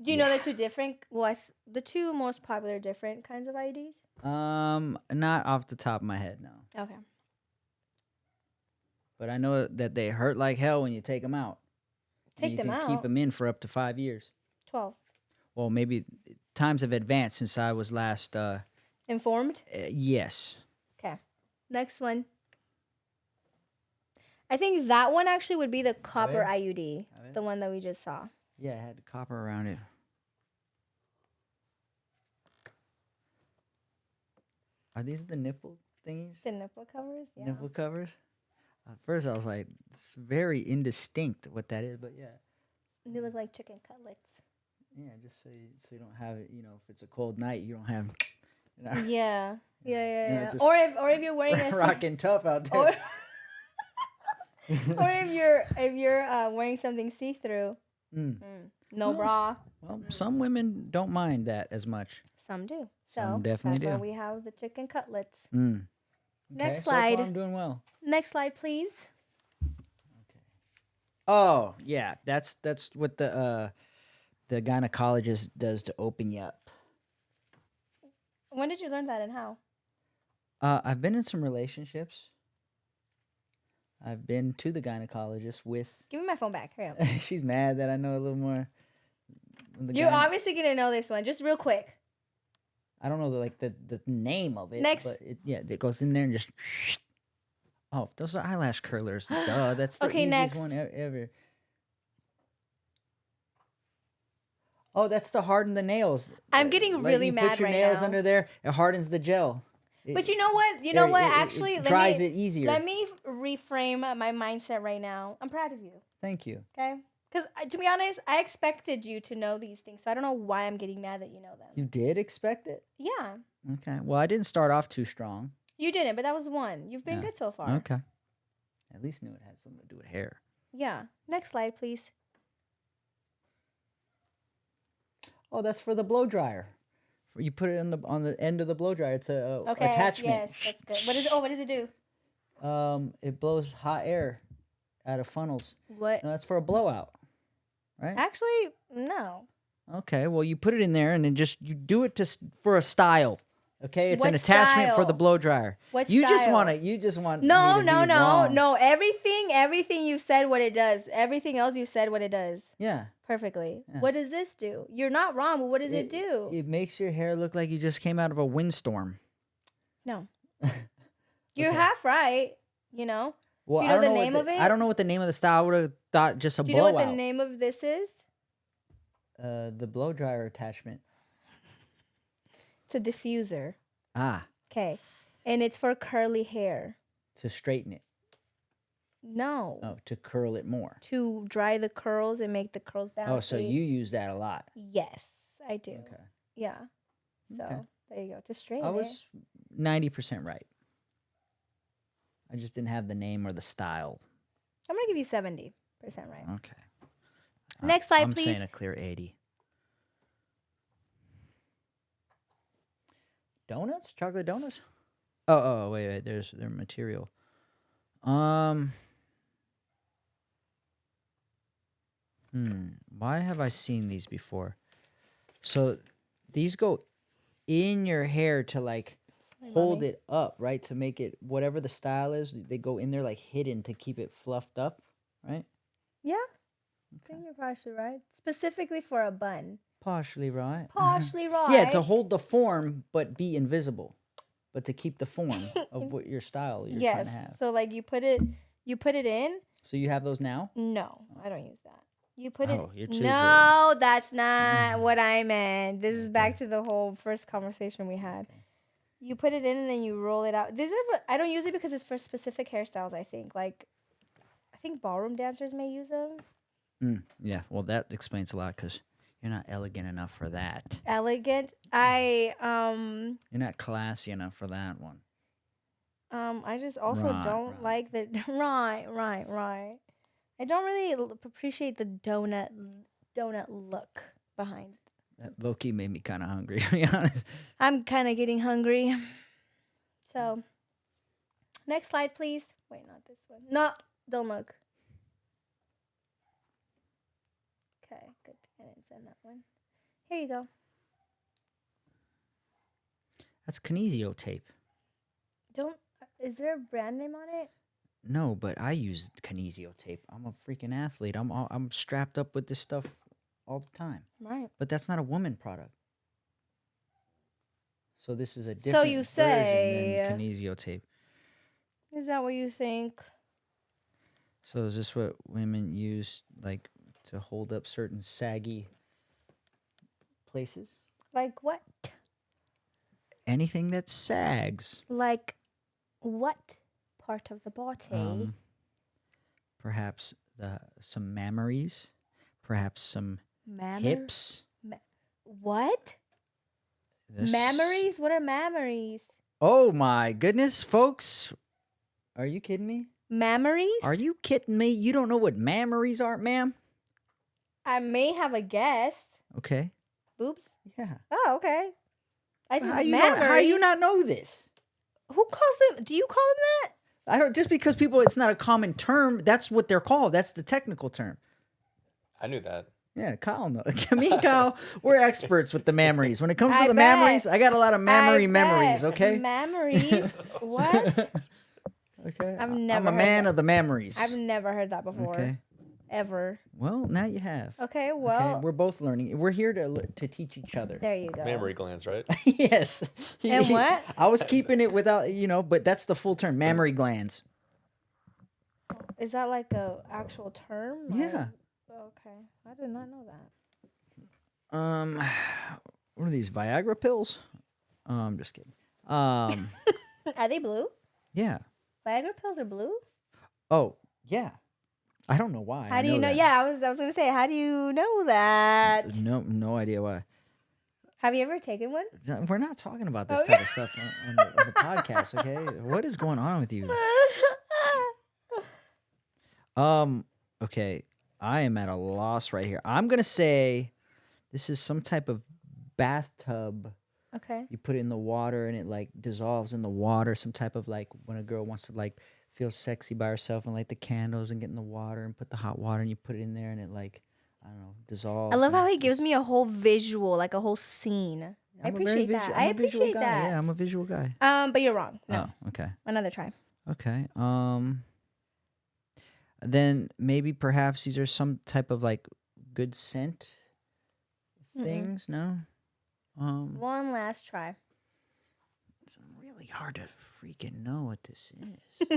Do you know the two different? Well, the two most popular different kinds of IUDs. Not off the top of my head, no. Okay. But I know that they hurt like hell when you take them out. Take them You can out. keep them in for up to 5 years. 12. Well, maybe times have advanced since I was last. Informed. Yes. Okay. Next one. I think that one actually would be the copper ver. IUD, the one that we just saw. Yeah, it had copper around it. Are these the nipple thingies? The nipple covers. Yeah. Nipple covers? At first, I was like, it's very indistinct what that is, but yeah. They look like chicken cutlets. Yeah, just so you don't have it, if it's a cold night, you don't have, Yeah. Yeah. just Or if you're wearing a rocking tough out there. or or if you're wearing something see-through. No bra. Well, some women don't mind that as much. Some do. So Some definitely that's why do. we have the chicken cutlets. Okay, Next so far slide. I'm doing well. Next slide, please. Oh, yeah. That's what the gynecologist does to open you up. When did you learn that and how? I've been in some relationships. I've been to the gynecologist with. Give me my phone back. Hurry up. She's mad that I know a little more. You're obviously gonna know this one. Just real quick. I don't know the name of it. Next. But it goes in there and just. Oh, those are eyelash curlers. Duh, that's the Okay, easiest next. one ever. Oh, that's to harden the nails. I'm getting really you mad put your right nails now. under there, it hardens the gel. But you know what? You know what? Actually, it dries it easier. Let me reframe my mindset right now. I'm proud of you. Thank you. Okay? Because to be honest, I expected you to know these things, so I don't know why I'm getting mad that you know them. You did expect it? Yeah, Okay. Well, I didn't start off too strong. you didn't, but that was one. You've been Yeah. good so far. Okay. At least knew it had something to do with hair. Yeah. Next slide, please. Oh, that's for the blow dryer. You put it on the end of the blow dryer. It's a Okay. attachment. Yes, that's good. What does it do? It blows hot air out of funnels. What? No, that's for a blowout, right? Actually, no. Okay. Well, you put it in there, and then you do it for a style. Okay, it's an What attachment for style? the blow dryer. What You just style? want to. You just want. No, me to no, be no, wrong. no. Everything you said what it does. Everything else you said what it does. Yeah. Perfectly. Yeah. What does this do? You're not wrong, but what does it do? It makes your hair look like you just came out of a windstorm. No. You're Okay. half right, you know? Well, Do you know I don't the what name of it? I don't know what the name of the style. I would have thought just a Do you know blowout. what the name of this is? The blow dryer attachment. It's a diffuser. Ah, Okay. And it's for curly hair. to straighten it. No. Oh, to curl it more. To dry the curls and make the curls bouncy. Oh, so you use that a lot. Yes, I do. Okay. Yeah. So Okay. there you go. To straighten I was 90% right. I just didn't have the name or the style. I'm gonna give you 70% right. Okay. Next slide, I'm please. saying a clear 80. Donuts? Chocolate donuts? Oh, wait. There's their material. Why have I seen these before? So these go in your hair to like hold it up, right? To make it whatever the style is, they go in there like hidden to keep it fluffed up, right? Yeah. I think you're partially right. Specifically for a bun. Partially right. Partially right. Yeah, to hold the form but be invisible, but to keep the form of what your style you're trying Yes. to have. So like you put it in. So you have those now? No, I don't use that. You put Oh, it. you're too No, that's not what I meant. This is back to the whole first conversation we had. You put it in and then you roll it out. I don't use it because it's for specific hairstyles. I think ballroom dancers may use them. Yeah, well, that explains a lot because you're not elegant enough for that. Elegant. You're not classy enough for that one. I just also Right, don't right. like the right. I don't really appreciate the donut look behind it. That low-key made me kind of hungry, to be honest. I'm kind of getting hungry. So, next slide, please. Wait, not this one. No, don't look. Okay, good. I didn't send that one. Here you go. That's kinesio tape. Don't. Is there a brand name on it? No, but I use kinesio tape. I'm a freaking athlete. I'm strapped up with this stuff all the time. Right. But that's not a woman product. So this is a So different you version say- than kinesio tape. Is that what you think? So is this what women use, like, to hold up certain saggy places? Like what? Anything that sags. Like what part of the body? Perhaps some mammaries. Perhaps some Mammar- hips. What? There's- Mammaries? What are mammaries? Oh my goodness, folks. Are you kidding me? Mammaries? Are you kidding me? You don't know what mammaries are, ma'am? I may have a guess. Okay. Boobs? Yeah. Oh, okay. I just How you mammaries. not know this? Who calls them? Do you call them that? I don't. Just because people, it's not a common term. That's what they're called. That's the technical term. I knew that. Yeah, Kyle knows. Me and Kyle, we're experts with the mammaries. When it comes to I the bet. mammaries, I got a lot of mammary I memories. bet. Okay. Mammaries? What? Okay. I've I'm never a heard man that. of the mammaries. I've never heard that before. Okay. Ever. Well, now you have. Okay, well, Okay, we're both learning. We're here to teach each other. there you go. Mammary glands, right? Yes. And what? I was keeping it without, but that's the full term, mammary glands. Is that like a actual term? Yeah. Okay. I did not know that. What are these Viagra pills? I'm just kidding. Are they blue? Yeah. Viagra pills are blue? Oh, yeah. I don't know why. How do you know? that. Yeah, I was gonna say, how do you know that? No idea why. Have you ever taken one? No, we're not talking about this Oh, type of stuff on the podcast, okay? What is going on with you? Okay. I am at a loss right here. I'm gonna say this is some type of bathtub. Okay. You put it in the water and it like dissolves in the water. Some type of like when a girl wants to like feel sexy by herself and light the candles and get in the water and put the hot water and you put it in there and it like, I don't know, dissolves. I love and how he gives me a whole visual, like a whole scene. I I'm a very appreciate that. I'm I a visual appreciate guy. that. Yeah, I'm a visual guy. But you're wrong. No. Oh, okay. Another try. Okay. Then maybe perhaps these are some type of like good scent things. No. One last try. It's really hard to freaking know what this is.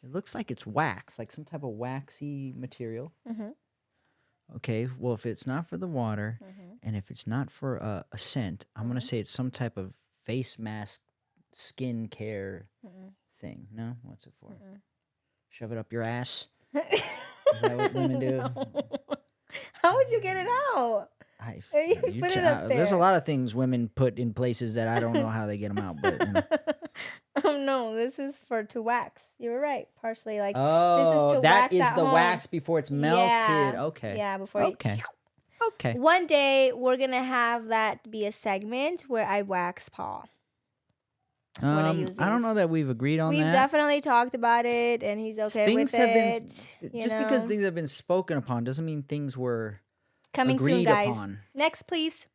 It looks like it's wax, like some type of waxy material. Okay. Well, if it's not for the water, and if it's not for a scent, I'm gonna say it's some type of face mask, skin care thing. No, what's it for? Shove it up your ass. Is that what women do? How would you get it out? You put it up There's a there. lot of things women put in places that I don't know how they get them out. But Oh no, this is to wax. You were right. Partially like oh, to that wax is at the home. wax before it's melted. Yeah. Okay. Yeah, before Okay. Okay. One day we're gonna have that be a segment where I wax Paul. I use I don't these. know that we've agreed on We've that. definitely talked about it, and he's okay Things with have it. been just because things have been spoken upon doesn't mean things were coming soon, agreed guys. upon. Next, please.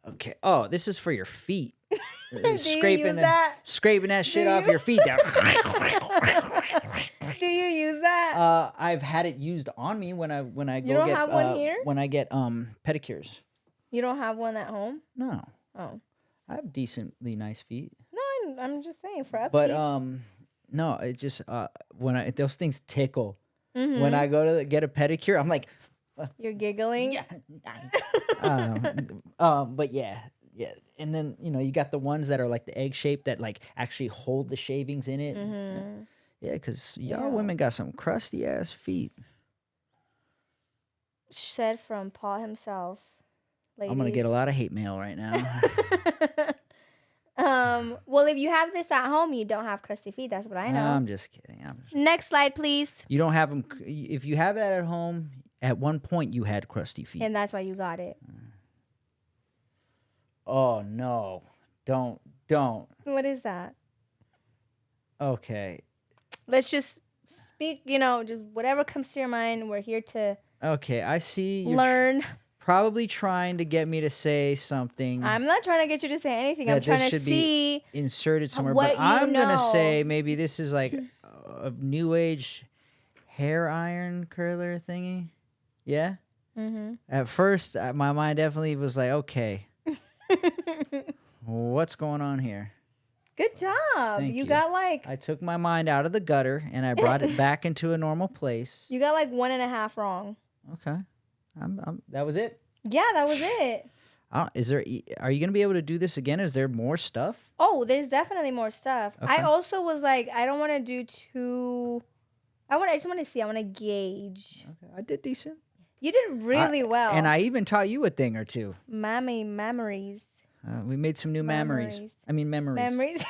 Okay. Oh, this is for your feet. Do you use that? Scraping that shit Do off you? your feet. There. Do you use that? I've had it used on me when I go don't get have one here? when I get pedicures. You don't have one at home? No, Oh I have decently nice feet, no, I'm just saying for upkeep. but no, it just when those things tickle. Mm-hmm. When I go to get a pedicure, I'm like, You're giggling. yeah, but yeah, and then you got the ones that are like the egg shape that like actually hold the shavings in it. Mm-hmm. Yeah, because y'all Yeah. women got some crusty ass feet. Said from Paul himself. Ladies. I'm gonna get a lot of hate mail right now. Well, if you have this at home, you don't have crusty feet. That's what I know. I'm just kidding. Next slide, please. You don't have them. If you have that at home, at one point you had crusty feet. And that's why you got it. Oh no! Don't. What is that? Okay. Let's just speak, just whatever comes to your mind. We're here to Okay, I see you're learn. probably trying to get me to say something I'm not trying to get you to say anything. I'm that this trying to should be see inserted somewhere, what but I'm gonna know. say maybe this is like a new age hair iron curler thingy. Yeah. Mm-hmm. At first, my mind definitely was like, okay, what's going on here? Good job. Thank You you. got like I took my mind out of the gutter and I brought it back into a normal place. you got like 1.5 wrong. Okay. That was it. Yeah, that was it. Are you gonna be able to do this again? Is there more stuff? Oh, there's definitely more stuff. I Okay. also was like, I don't want to do too. I just want to see. I want to gauge. Okay, I did decent. You did really well. And I even taught you a thing or two. Memories. We made some new memories. Memories. I mean, memories. Memories.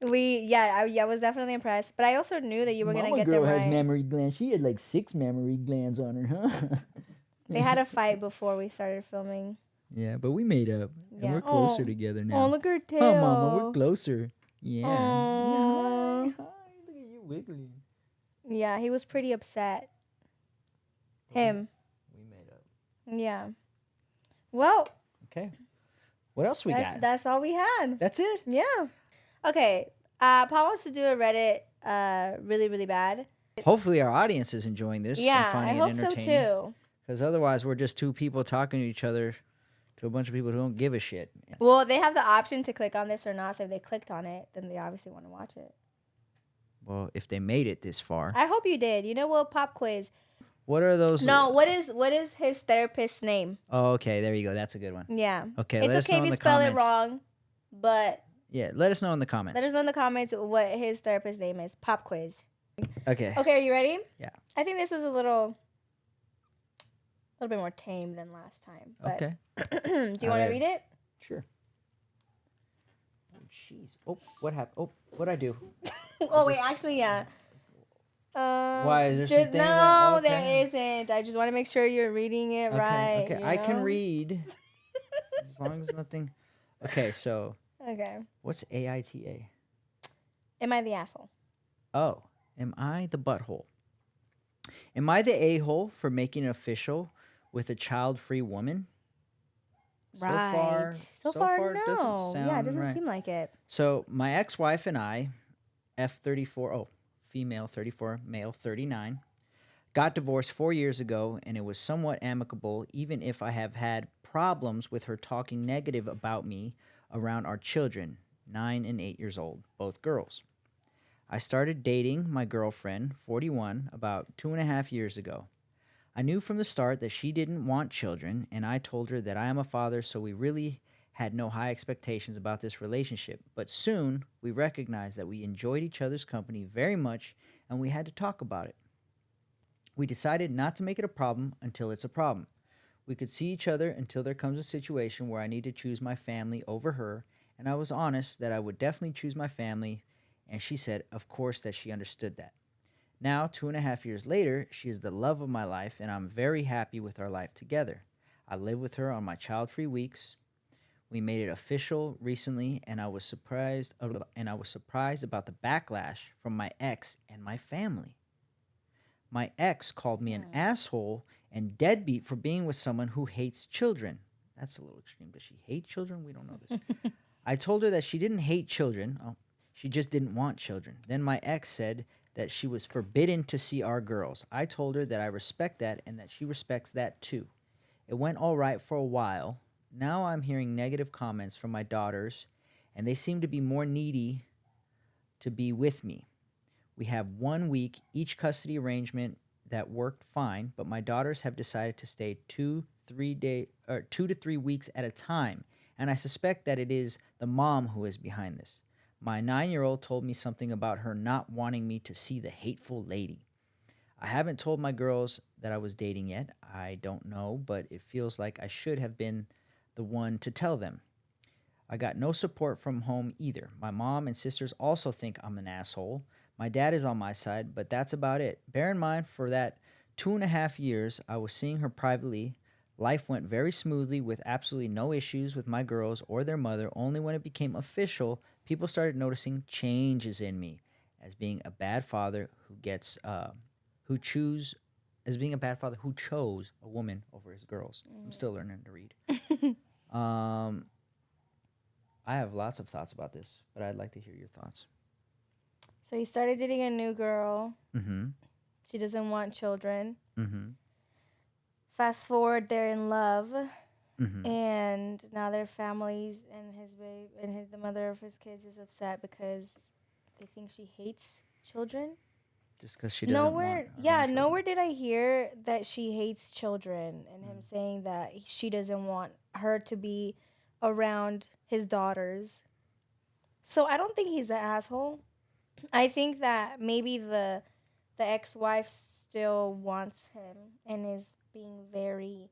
I was definitely impressed. But I also knew that you were gonna get girl them has right. memory glands. She had like 6 memory glands on her, huh? They had a fight before we started filming. Yeah, but we made up. And Yeah. we're closer Oh. together now. Oh, look at her tail. Oh, Mama, we're closer. Yeah. Aw. Hi, look at you wiggling. Yeah, he was pretty upset. Him. We made up. Yeah. Well, Okay. What else we got? that's all we had. That's it? Yeah. Okay. Paul wants to do a Reddit really, really bad. Hopefully our audience is enjoying this. Yeah, and I finding hope it so entertaining. too. Because otherwise we're just two people talking to each other to a bunch of people who don't give a shit. Well, they have the option to click on this or not. So if they clicked on it, then they obviously want to watch it. Well, if they made it this far. I hope you did. You know what? Pop quiz. What are those? No, what is his therapist's name? Oh, okay. There you go. That's a good one. Yeah. Okay, let us It's okay know if in you the spell it comments. wrong, but Yeah, let us know in the comments. let us know in the comments what his therapist's name is. Pop quiz. Okay. Okay, are you ready? Yeah. I think this was a little bit more tame than last time. But Okay. do you want to Alright. read it? Sure. Oh, jeez. Oh, what happened? Oh, what'd I do? Oh wait, actually, yeah. Why, is there just, something No, that- okay. there isn't. I just want to make sure you're reading it right. Okay. you I can know? read. As long as nothing. Okay, so Okay. what's AITA? Am I the asshole? Oh, am I the butthole? Am I the a-hole for making it official with a child-free woman? Right. So far, it doesn't no. Yeah, it sound doesn't right. seem like it. So my ex-wife and I, F34, female 34, male 39, got divorced 4 years ago, and it was somewhat amicable, even if I have had problems with her talking negative about me around our children, 9 and 8 years old, both girls. I started dating my girlfriend, 41, about 2.5 years ago. I knew from the start that she didn't want children, and I told her that I am a father, so we really had no high expectations about this relationship. But soon, we recognized that we enjoyed each other's company very much, and we had to talk about it. We decided not to make it a problem until it's a problem. We could see each other until there comes a situation where I need to choose my family over her, and I was honest that I would definitely choose my family, and she said, of course, that she understood that. Now, 2.5 years later, she is the love of my life, and I'm very happy with our life together. I live with her on my child-free weeks. We made it official recently, and I was surprised about the backlash from my ex and my family. My ex called me an asshole and deadbeat for being with someone who hates children. That's a little extreme. Does she hate children? We don't know this. I told her that she didn't hate children. Oh, she just didn't want children. Then my ex said that she was forbidden to see our girls. I told her that I respect that and that she respects that too. It went all right for a while. Now I'm hearing negative comments from my daughters, and they seem to be more needy to be with me. We have 1 week each custody arrangement that worked fine, but my daughters have decided to stay 2 to 3 weeks at a time, and I suspect that it is the mom who is behind this. My 9-year-old told me something about her not wanting me to see the hateful lady. I haven't told my girls that I was dating yet. I don't know, but it feels like I should have been the one to tell them. I got no support from home either. My mom and sisters also think I'm an asshole. My dad is on my side, but that's about it. Bear in mind, for that 2.5 years, I was seeing her privately. Life went very smoothly with absolutely no issues with my girls or their mother. Only when it became official, people started noticing changes in me. as being a bad father who gets who choose as being a bad father who chose a woman over his girls. I'm still learning to read. Um, I have lots of thoughts about this, but I'd like to hear your thoughts. So he started dating a new girl. Mm-hmm. She doesn't want children. Mm-hmm. Fast forward, they're in love, Mm-hmm. and now their families and the mother of his kids is upset because they think she hates children. Just because she doesn't want her own children. Nowhere did I hear that she hates children, and him saying that she doesn't want her to be around his daughters. So I don't think he's the asshole. I think that maybe the ex-wife still wants him and is being very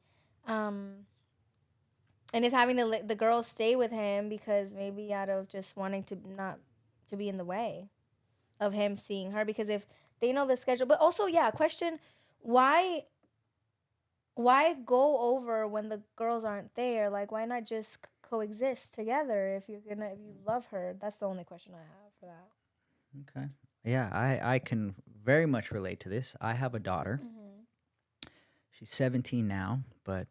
and is having the girl stay with him because maybe out of just wanting to not to be in the way of him seeing her, because if they know the schedule. But also, yeah, question, why go over when the girls aren't there? Like, why not just coexist together if you love her? That's the only question I have for that. Okay. Yeah, I can very much relate to this. I have a daughter. Mm-hmm. She's 17 now, but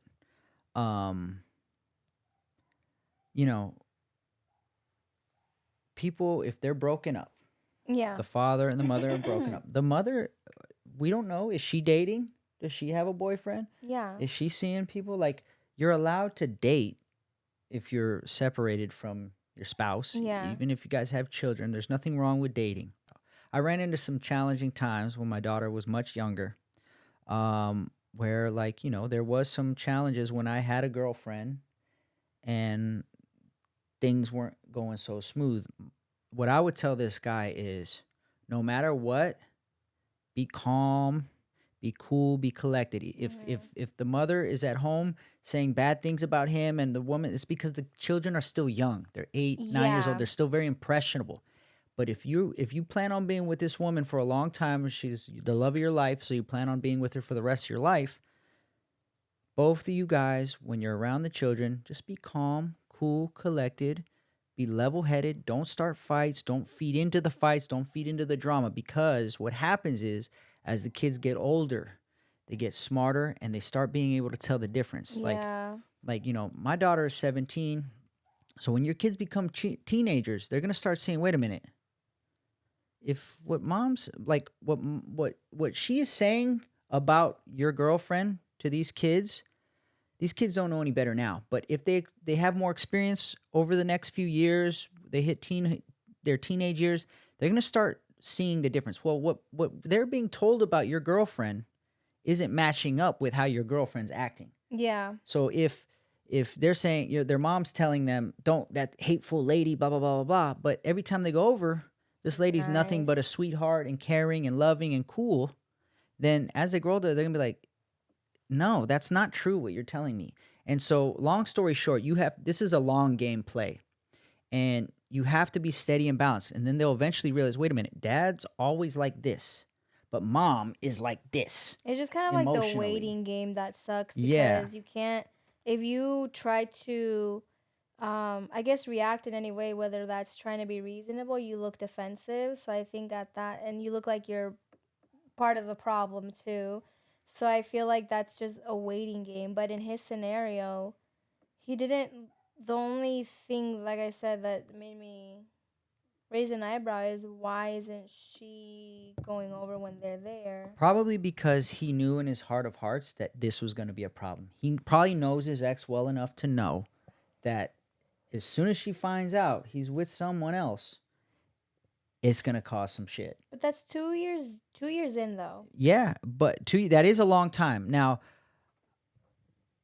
you know, people, if they're broken up, Yeah. the father and the mother are broken up. The mother, we don't know. Is she dating? Does she have a boyfriend? Yeah. Is she seeing people? Like, you're allowed to date if you're separated from your spouse. Yeah. Even if you guys have children, there's nothing wrong with dating. I ran into some challenging times when my daughter was much younger, where, like, there was some challenges when I had a girlfriend and things weren't going so smooth. What I would tell this guy is, no matter what, be calm, be cool, be collected. If the mother is at home saying bad things about him and the woman, it's because the children are still young. They're 8, 9 years Yeah. old. They're still very impressionable. But if you plan on being with this woman for a long time, she's the love of your life, so you plan on being with her for the rest of your life, both of you guys, when you're around the children, just be calm, cool, collected, be level-headed. Don't start fights. Don't feed into the fights. Don't feed into the drama, because what happens is, as the kids get older, they get smarter and they start being able to tell the difference. Yeah. Like my daughter is 17. So when your kids become teenagers, they're going to start saying, wait a minute. If what mom's like, what she is saying about your girlfriend to these kids don't know any better now. But if they have more experience over the next few years, they hit their teenage years, they're going to start seeing the difference. Well, what they're being told about your girlfriend isn't matching up with how your girlfriend's acting. Yeah. So if they're saying, their mom's telling them, don't, that hateful lady, blah, blah, blah, blah, blah, but every time they go over, this lady's nothing but a Nice. sweetheart and caring and loving and cool, then as they grow older, they're going to be like, no, that's not true what you're telling me. And so, long story short, this is a long game play, and you have to be steady and balanced. And then they'll eventually realize, wait a minute, dad's always like this, but mom is like this. It's just kind of like the Emotionally. waiting game that sucks, because Yeah. you can't, if you try to I guess react in any way, whether that's trying to be reasonable, you look defensive. So I think at that, and you look like you're part of the problem too. So I feel like that's just a waiting game. But in his scenario, he didn't. The only thing, like I said, that made me raise an eyebrow is, why isn't she going over when they're there? Probably because he knew in his heart of hearts that this was going to be a problem. He probably knows his ex well enough to know that as soon as she finds out he's with someone else, it's going to cause some shit. But that's 2 years. 2 years in though. Yeah, but that is a long time. Now,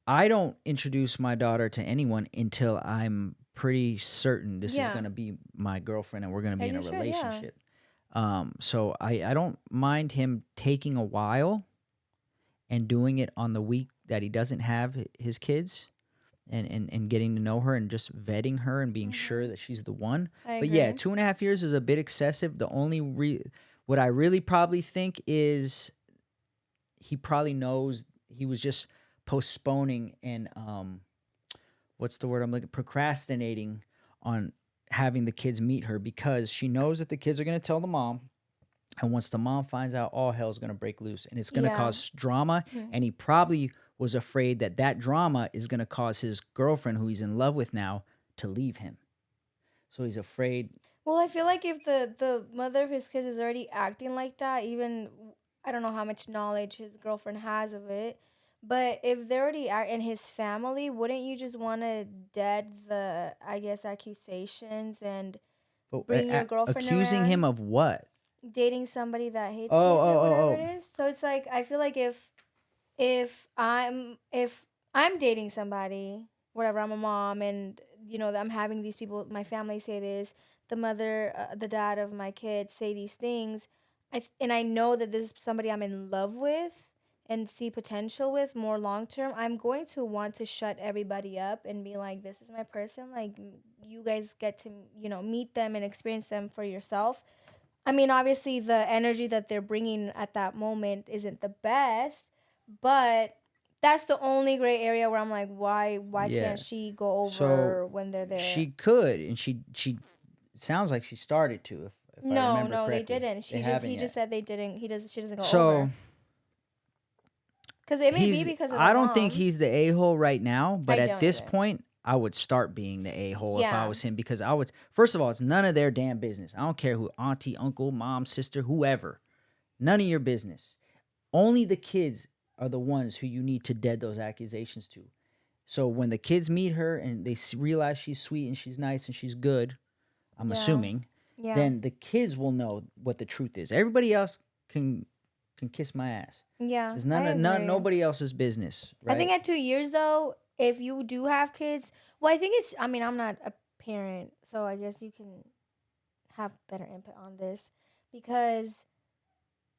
I don't introduce my daughter to anyone until I'm pretty certain this is Yeah. going to be my girlfriend and we're going to be As in a you should, yeah. relationship. So I don't mind him taking a while and doing it on the week that he doesn't have his kids, and getting to know her and just vetting her and being sure that she's the one. I But yeah, agree. 2.5 years is a bit excessive. The only what I really probably think is he probably knows he was just postponing and what's the word I'm looking, procrastinating on having the kids meet her, because she knows that the kids are going to tell the mom, And once the mom finds out, all hell's going to break loose and it's going to Yeah. cause drama. Mhm. And he probably was afraid that that drama is going to cause his girlfriend, who he's in love with now, to leave him. So he's afraid. Well, I feel like if the mother of his kids is already acting like that, even I don't know how much knowledge his girlfriend has of it, but if they're already in his family, wouldn't you just want to dead the, I guess, accusations and But bring your girlfriend accusing him around of what? dating somebody that hates Oh, kids or whatever oh, it is? So it's like I feel like if I'm dating somebody, whatever, I'm a mom, and I'm having these people, my family say this, the mother, the dad of my kids say these things, and I know that this is somebody I'm in love with and see potential with more long term. I'm going to want to shut everybody up and be like, this is my person. Like, you guys get to meet them and experience them for yourself. I mean, obviously, the energy that they're bringing at that moment isn't the best, but that's the only gray area where I'm like, why Yeah. can't she go over So when they're there? she could, and she sounds like she started to, if I No, remember no, they correctly. didn't. They He haven't just yet. said they didn't. She doesn't go So over. Because it may be because of the I don't think mom. he's the a-hole right now, but I at don't this either. point, I would start being the a-hole if I Yeah. was him, because I would, first of all, it's none of their damn business. I don't care who, auntie, uncle, mom, sister, whoever. None of your business. Only the kids are the ones who you need to dead those accusations to. So when the kids meet her and they realize she's sweet and she's nice and she's good, I'm Yeah. assuming, Yeah. then the kids will know what the truth is. Everybody else can kiss my ass. Yeah. It's I agree. nobody else's business, right? I think at 2 years though, if you do have kids, well, I think it's. I mean, I'm not a parent, so I guess you can have better input on this because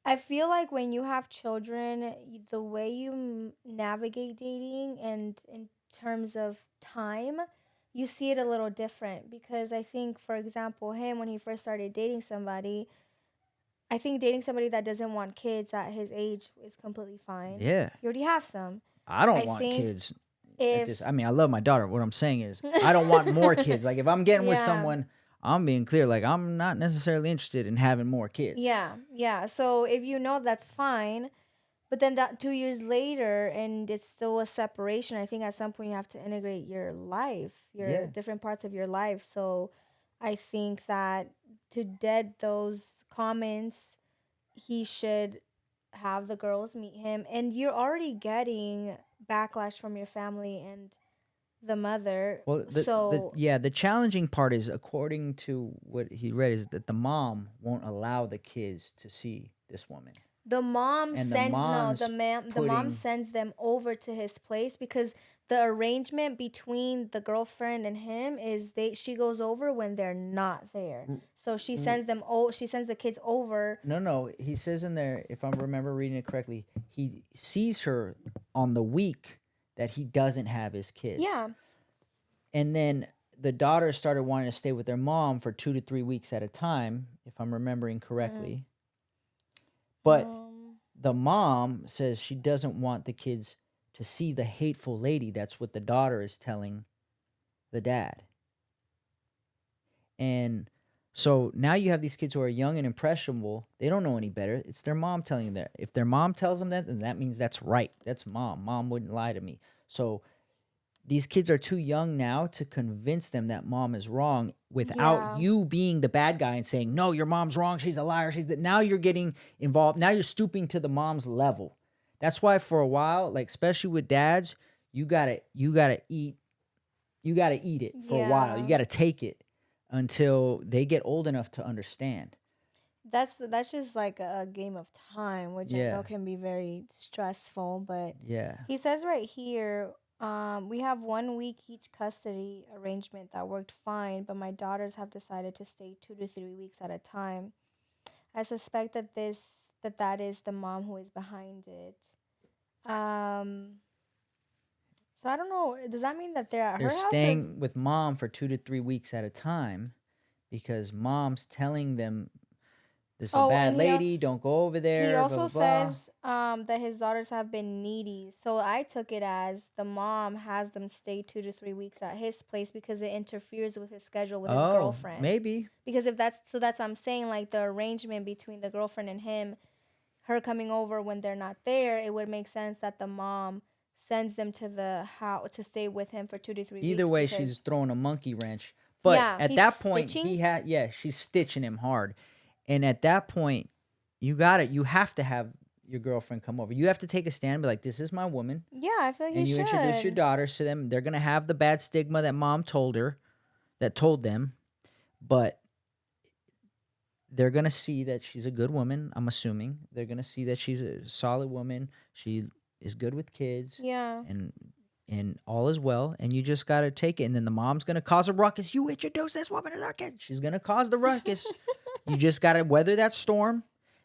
I feel like when you have children, the way you navigate dating and in terms of time, you see it a little different because I think, for example, him when he first started dating somebody, I think dating somebody that doesn't want kids at his age is completely fine. Yeah. You already have some. I don't I want think kids at this. if I mean, I love my daughter. What I'm saying is, I don't want more kids. Like, if I'm getting with Yeah. someone, I'm being clear. Like, I'm not necessarily interested in having more kids. Yeah, yeah. So if that's fine. But then that 2 years later, and it's still a separation, I think at some point you have to integrate your life, your Yeah. different parts of your life. So I think that to dead those comments, he should have the girls meet him. And you're already getting backlash from your family and the mother. Well, the challenging part is, according to what he read, is that the mom won't allow the kids to see this woman. the mom And the sends mom's the mom putting- sends them over to his place because the arrangement between the girlfriend and him is she goes over when they're not there. So she sends she sends the kids over. No. He says in there, if I remember reading it correctly, he sees her on the week that he doesn't have his kids. Yeah. And then the daughter started wanting to stay with their mom for 2 to 3 weeks at a time, if I'm remembering correctly. But the mom says she doesn't want the kids to see the hateful lady. That's what the daughter is telling the dad. And so now you have these kids who are young and impressionable. They don't know any better. It's their mom telling them that. If their mom tells them that, then that means that's right. That's mom. Mom wouldn't lie to me. So these kids are too young now to convince them that mom is wrong without you being the bad guy and saying, no, your mom's wrong. She's a liar. Now you're getting involved. Now you're stooping to the mom's level. That's why for a while, like especially with dads, you gotta eat it for a while. You gotta take it until they get old enough to understand. That's just like a game of time, which I know can be very stressful. But he says right here, we have 1 week each custody arrangement that worked fine, but my daughters have decided to stay 2 to 3 weeks at a time. I suspect that that is the mom who is behind it. So I don't know. Does that mean that they're at her They're house? staying with mom for 2 to 3 weeks at a time because mom's telling them This is a Oh, bad and lady. Don't go over there. he Blah, also blah, blah. says that his daughters have been needy. So I took it as the mom has them stay 2 to 3 weeks at his place because it interferes with his schedule with his Oh, girlfriend. maybe. Because if that's so, that's what I'm saying. Like the arrangement between the girlfriend and him, her coming over when they're not there, it would make sense that the mom sends them to the house to stay with him for 2 to 3 weeks. Either way, because- she's throwing a monkey wrench. But Yeah, at he's that point, stitching? she's stitching him hard. And at that point, you have to have your girlfriend come over. You have to take a stand and be like, this is my woman. Yeah, I feel like And you should. introduce your daughters to them. They're going to have the bad stigma that mom told them. But they're going to see that she's a good woman, I'm assuming. They're going to see that she's a solid woman. She is good with kids. Yeah. And all is well, and you just got to take it. And then the mom's going to cause a ruckus. You introduce this woman to their kids. She's going to cause the ruckus. You just got to weather that storm.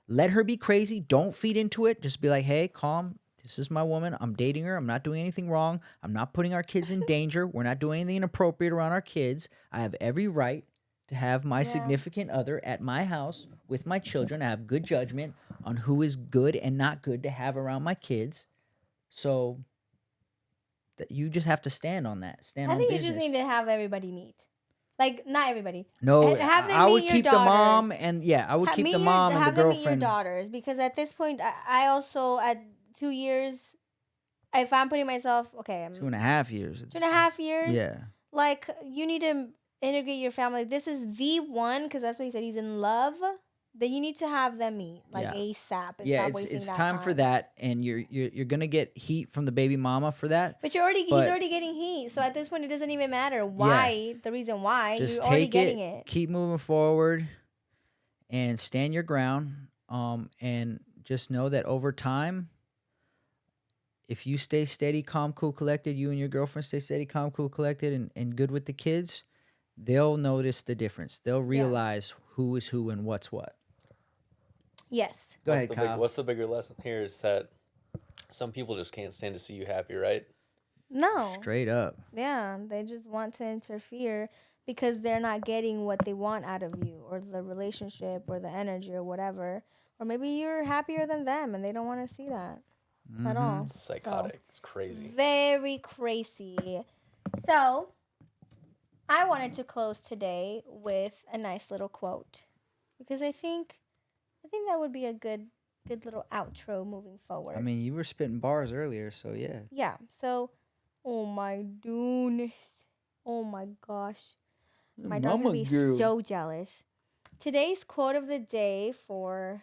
Let her be crazy. Don't feed into it. Just be like, hey, calm. This is my woman. I'm dating her. I'm not doing anything wrong. I'm not putting our kids in danger. We're not doing anything inappropriate around our kids. I have every right to have my significant other at my house with my children. I have good judgment on who is good and not good to have around my kids. So that you just have to stand on that. Stand I on think business. you just need to have everybody meet. Like, not everybody. No, Have them I would meet your keep the mom daughters. and I would keep Meet the your- mom and the have them meet your girlfriend. daughters because at this point, I also at 2 years, if I'm putting myself I'm 2.5 years. 2.5 years. Yeah. Like you need to integrate your family. This is the one because that's what he said. He's in love. Then you need to have them meet ASAP. And Yeah, stop wasting it's that time for that, and you're gonna get heat from the baby mama for that. But he's already getting heat. So at this point, it doesn't even matter the reason why. Just you're already take getting it. Keep moving forward, and stand your ground. And just know that over time, if you stay steady, calm, cool, collected, you and your girlfriend stay steady, calm, cool, collected, and good with the kids, they'll notice the difference. They'll realize who is who and what's what. Yes. Go ahead, Kyle. What's the bigger lesson here is that some people just can't stand to see you happy, right? No. Straight up. Yeah, they just want to interfere because they're not getting what they want out of you or the relationship or the energy or whatever. Or maybe you're happier than them and they don't want to see that at all. It's psychotic. It's crazy. Very crazy. So, I wanted to close today with a nice little quote because I think that would be a good little outro moving forward. I mean, you were spitting bars earlier, so yeah. Yeah. So, oh my goodness. Oh my gosh. My dog's going to be so jealous. Today's quote of the day for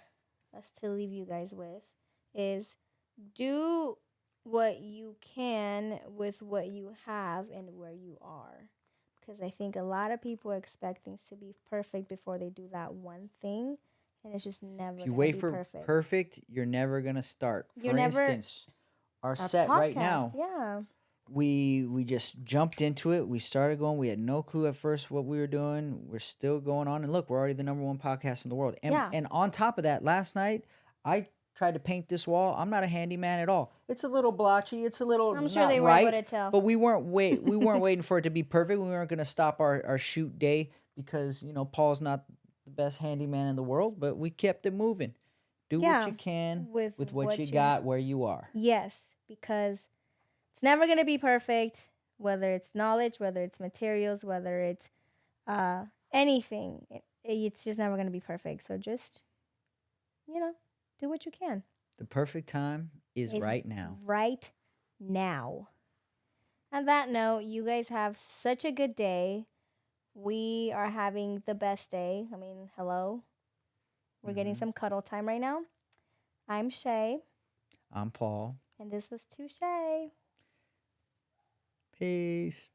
us to leave you guys with is do what you can with what you have and where you are. Because I think a lot of people expect things to be perfect before they do that one thing. And it's just never going to be perfect. If you wait for perfect, you're never going to start. For instance, our set right now, we just jumped into it. We started going. We had no clue at first what we were doing. We're still going on. And look, we're already the #1 podcast in the world. And on top of that, last night, I tried to paint this wall. I'm not a handyman at all. It's a little blotchy. It's a little I'm sure not they right, weren't able to tell. But we weren't waiting for it to be perfect. We weren't going to stop our shoot day because, Paul's not the best handyman in the world, but we kept it moving. Do what you can with what you got where you are. Yes, because it's never going to be perfect, whether it's knowledge, whether it's materials, whether it's anything. It's just never going to be perfect. So just, do what you can. The perfect time is right now. Right now. On that note, you guys have such a good day. We are having the best day. I mean, hello. We're getting some cuddle time right now. I'm Shay. I'm Paul. And this was Touche. Peace.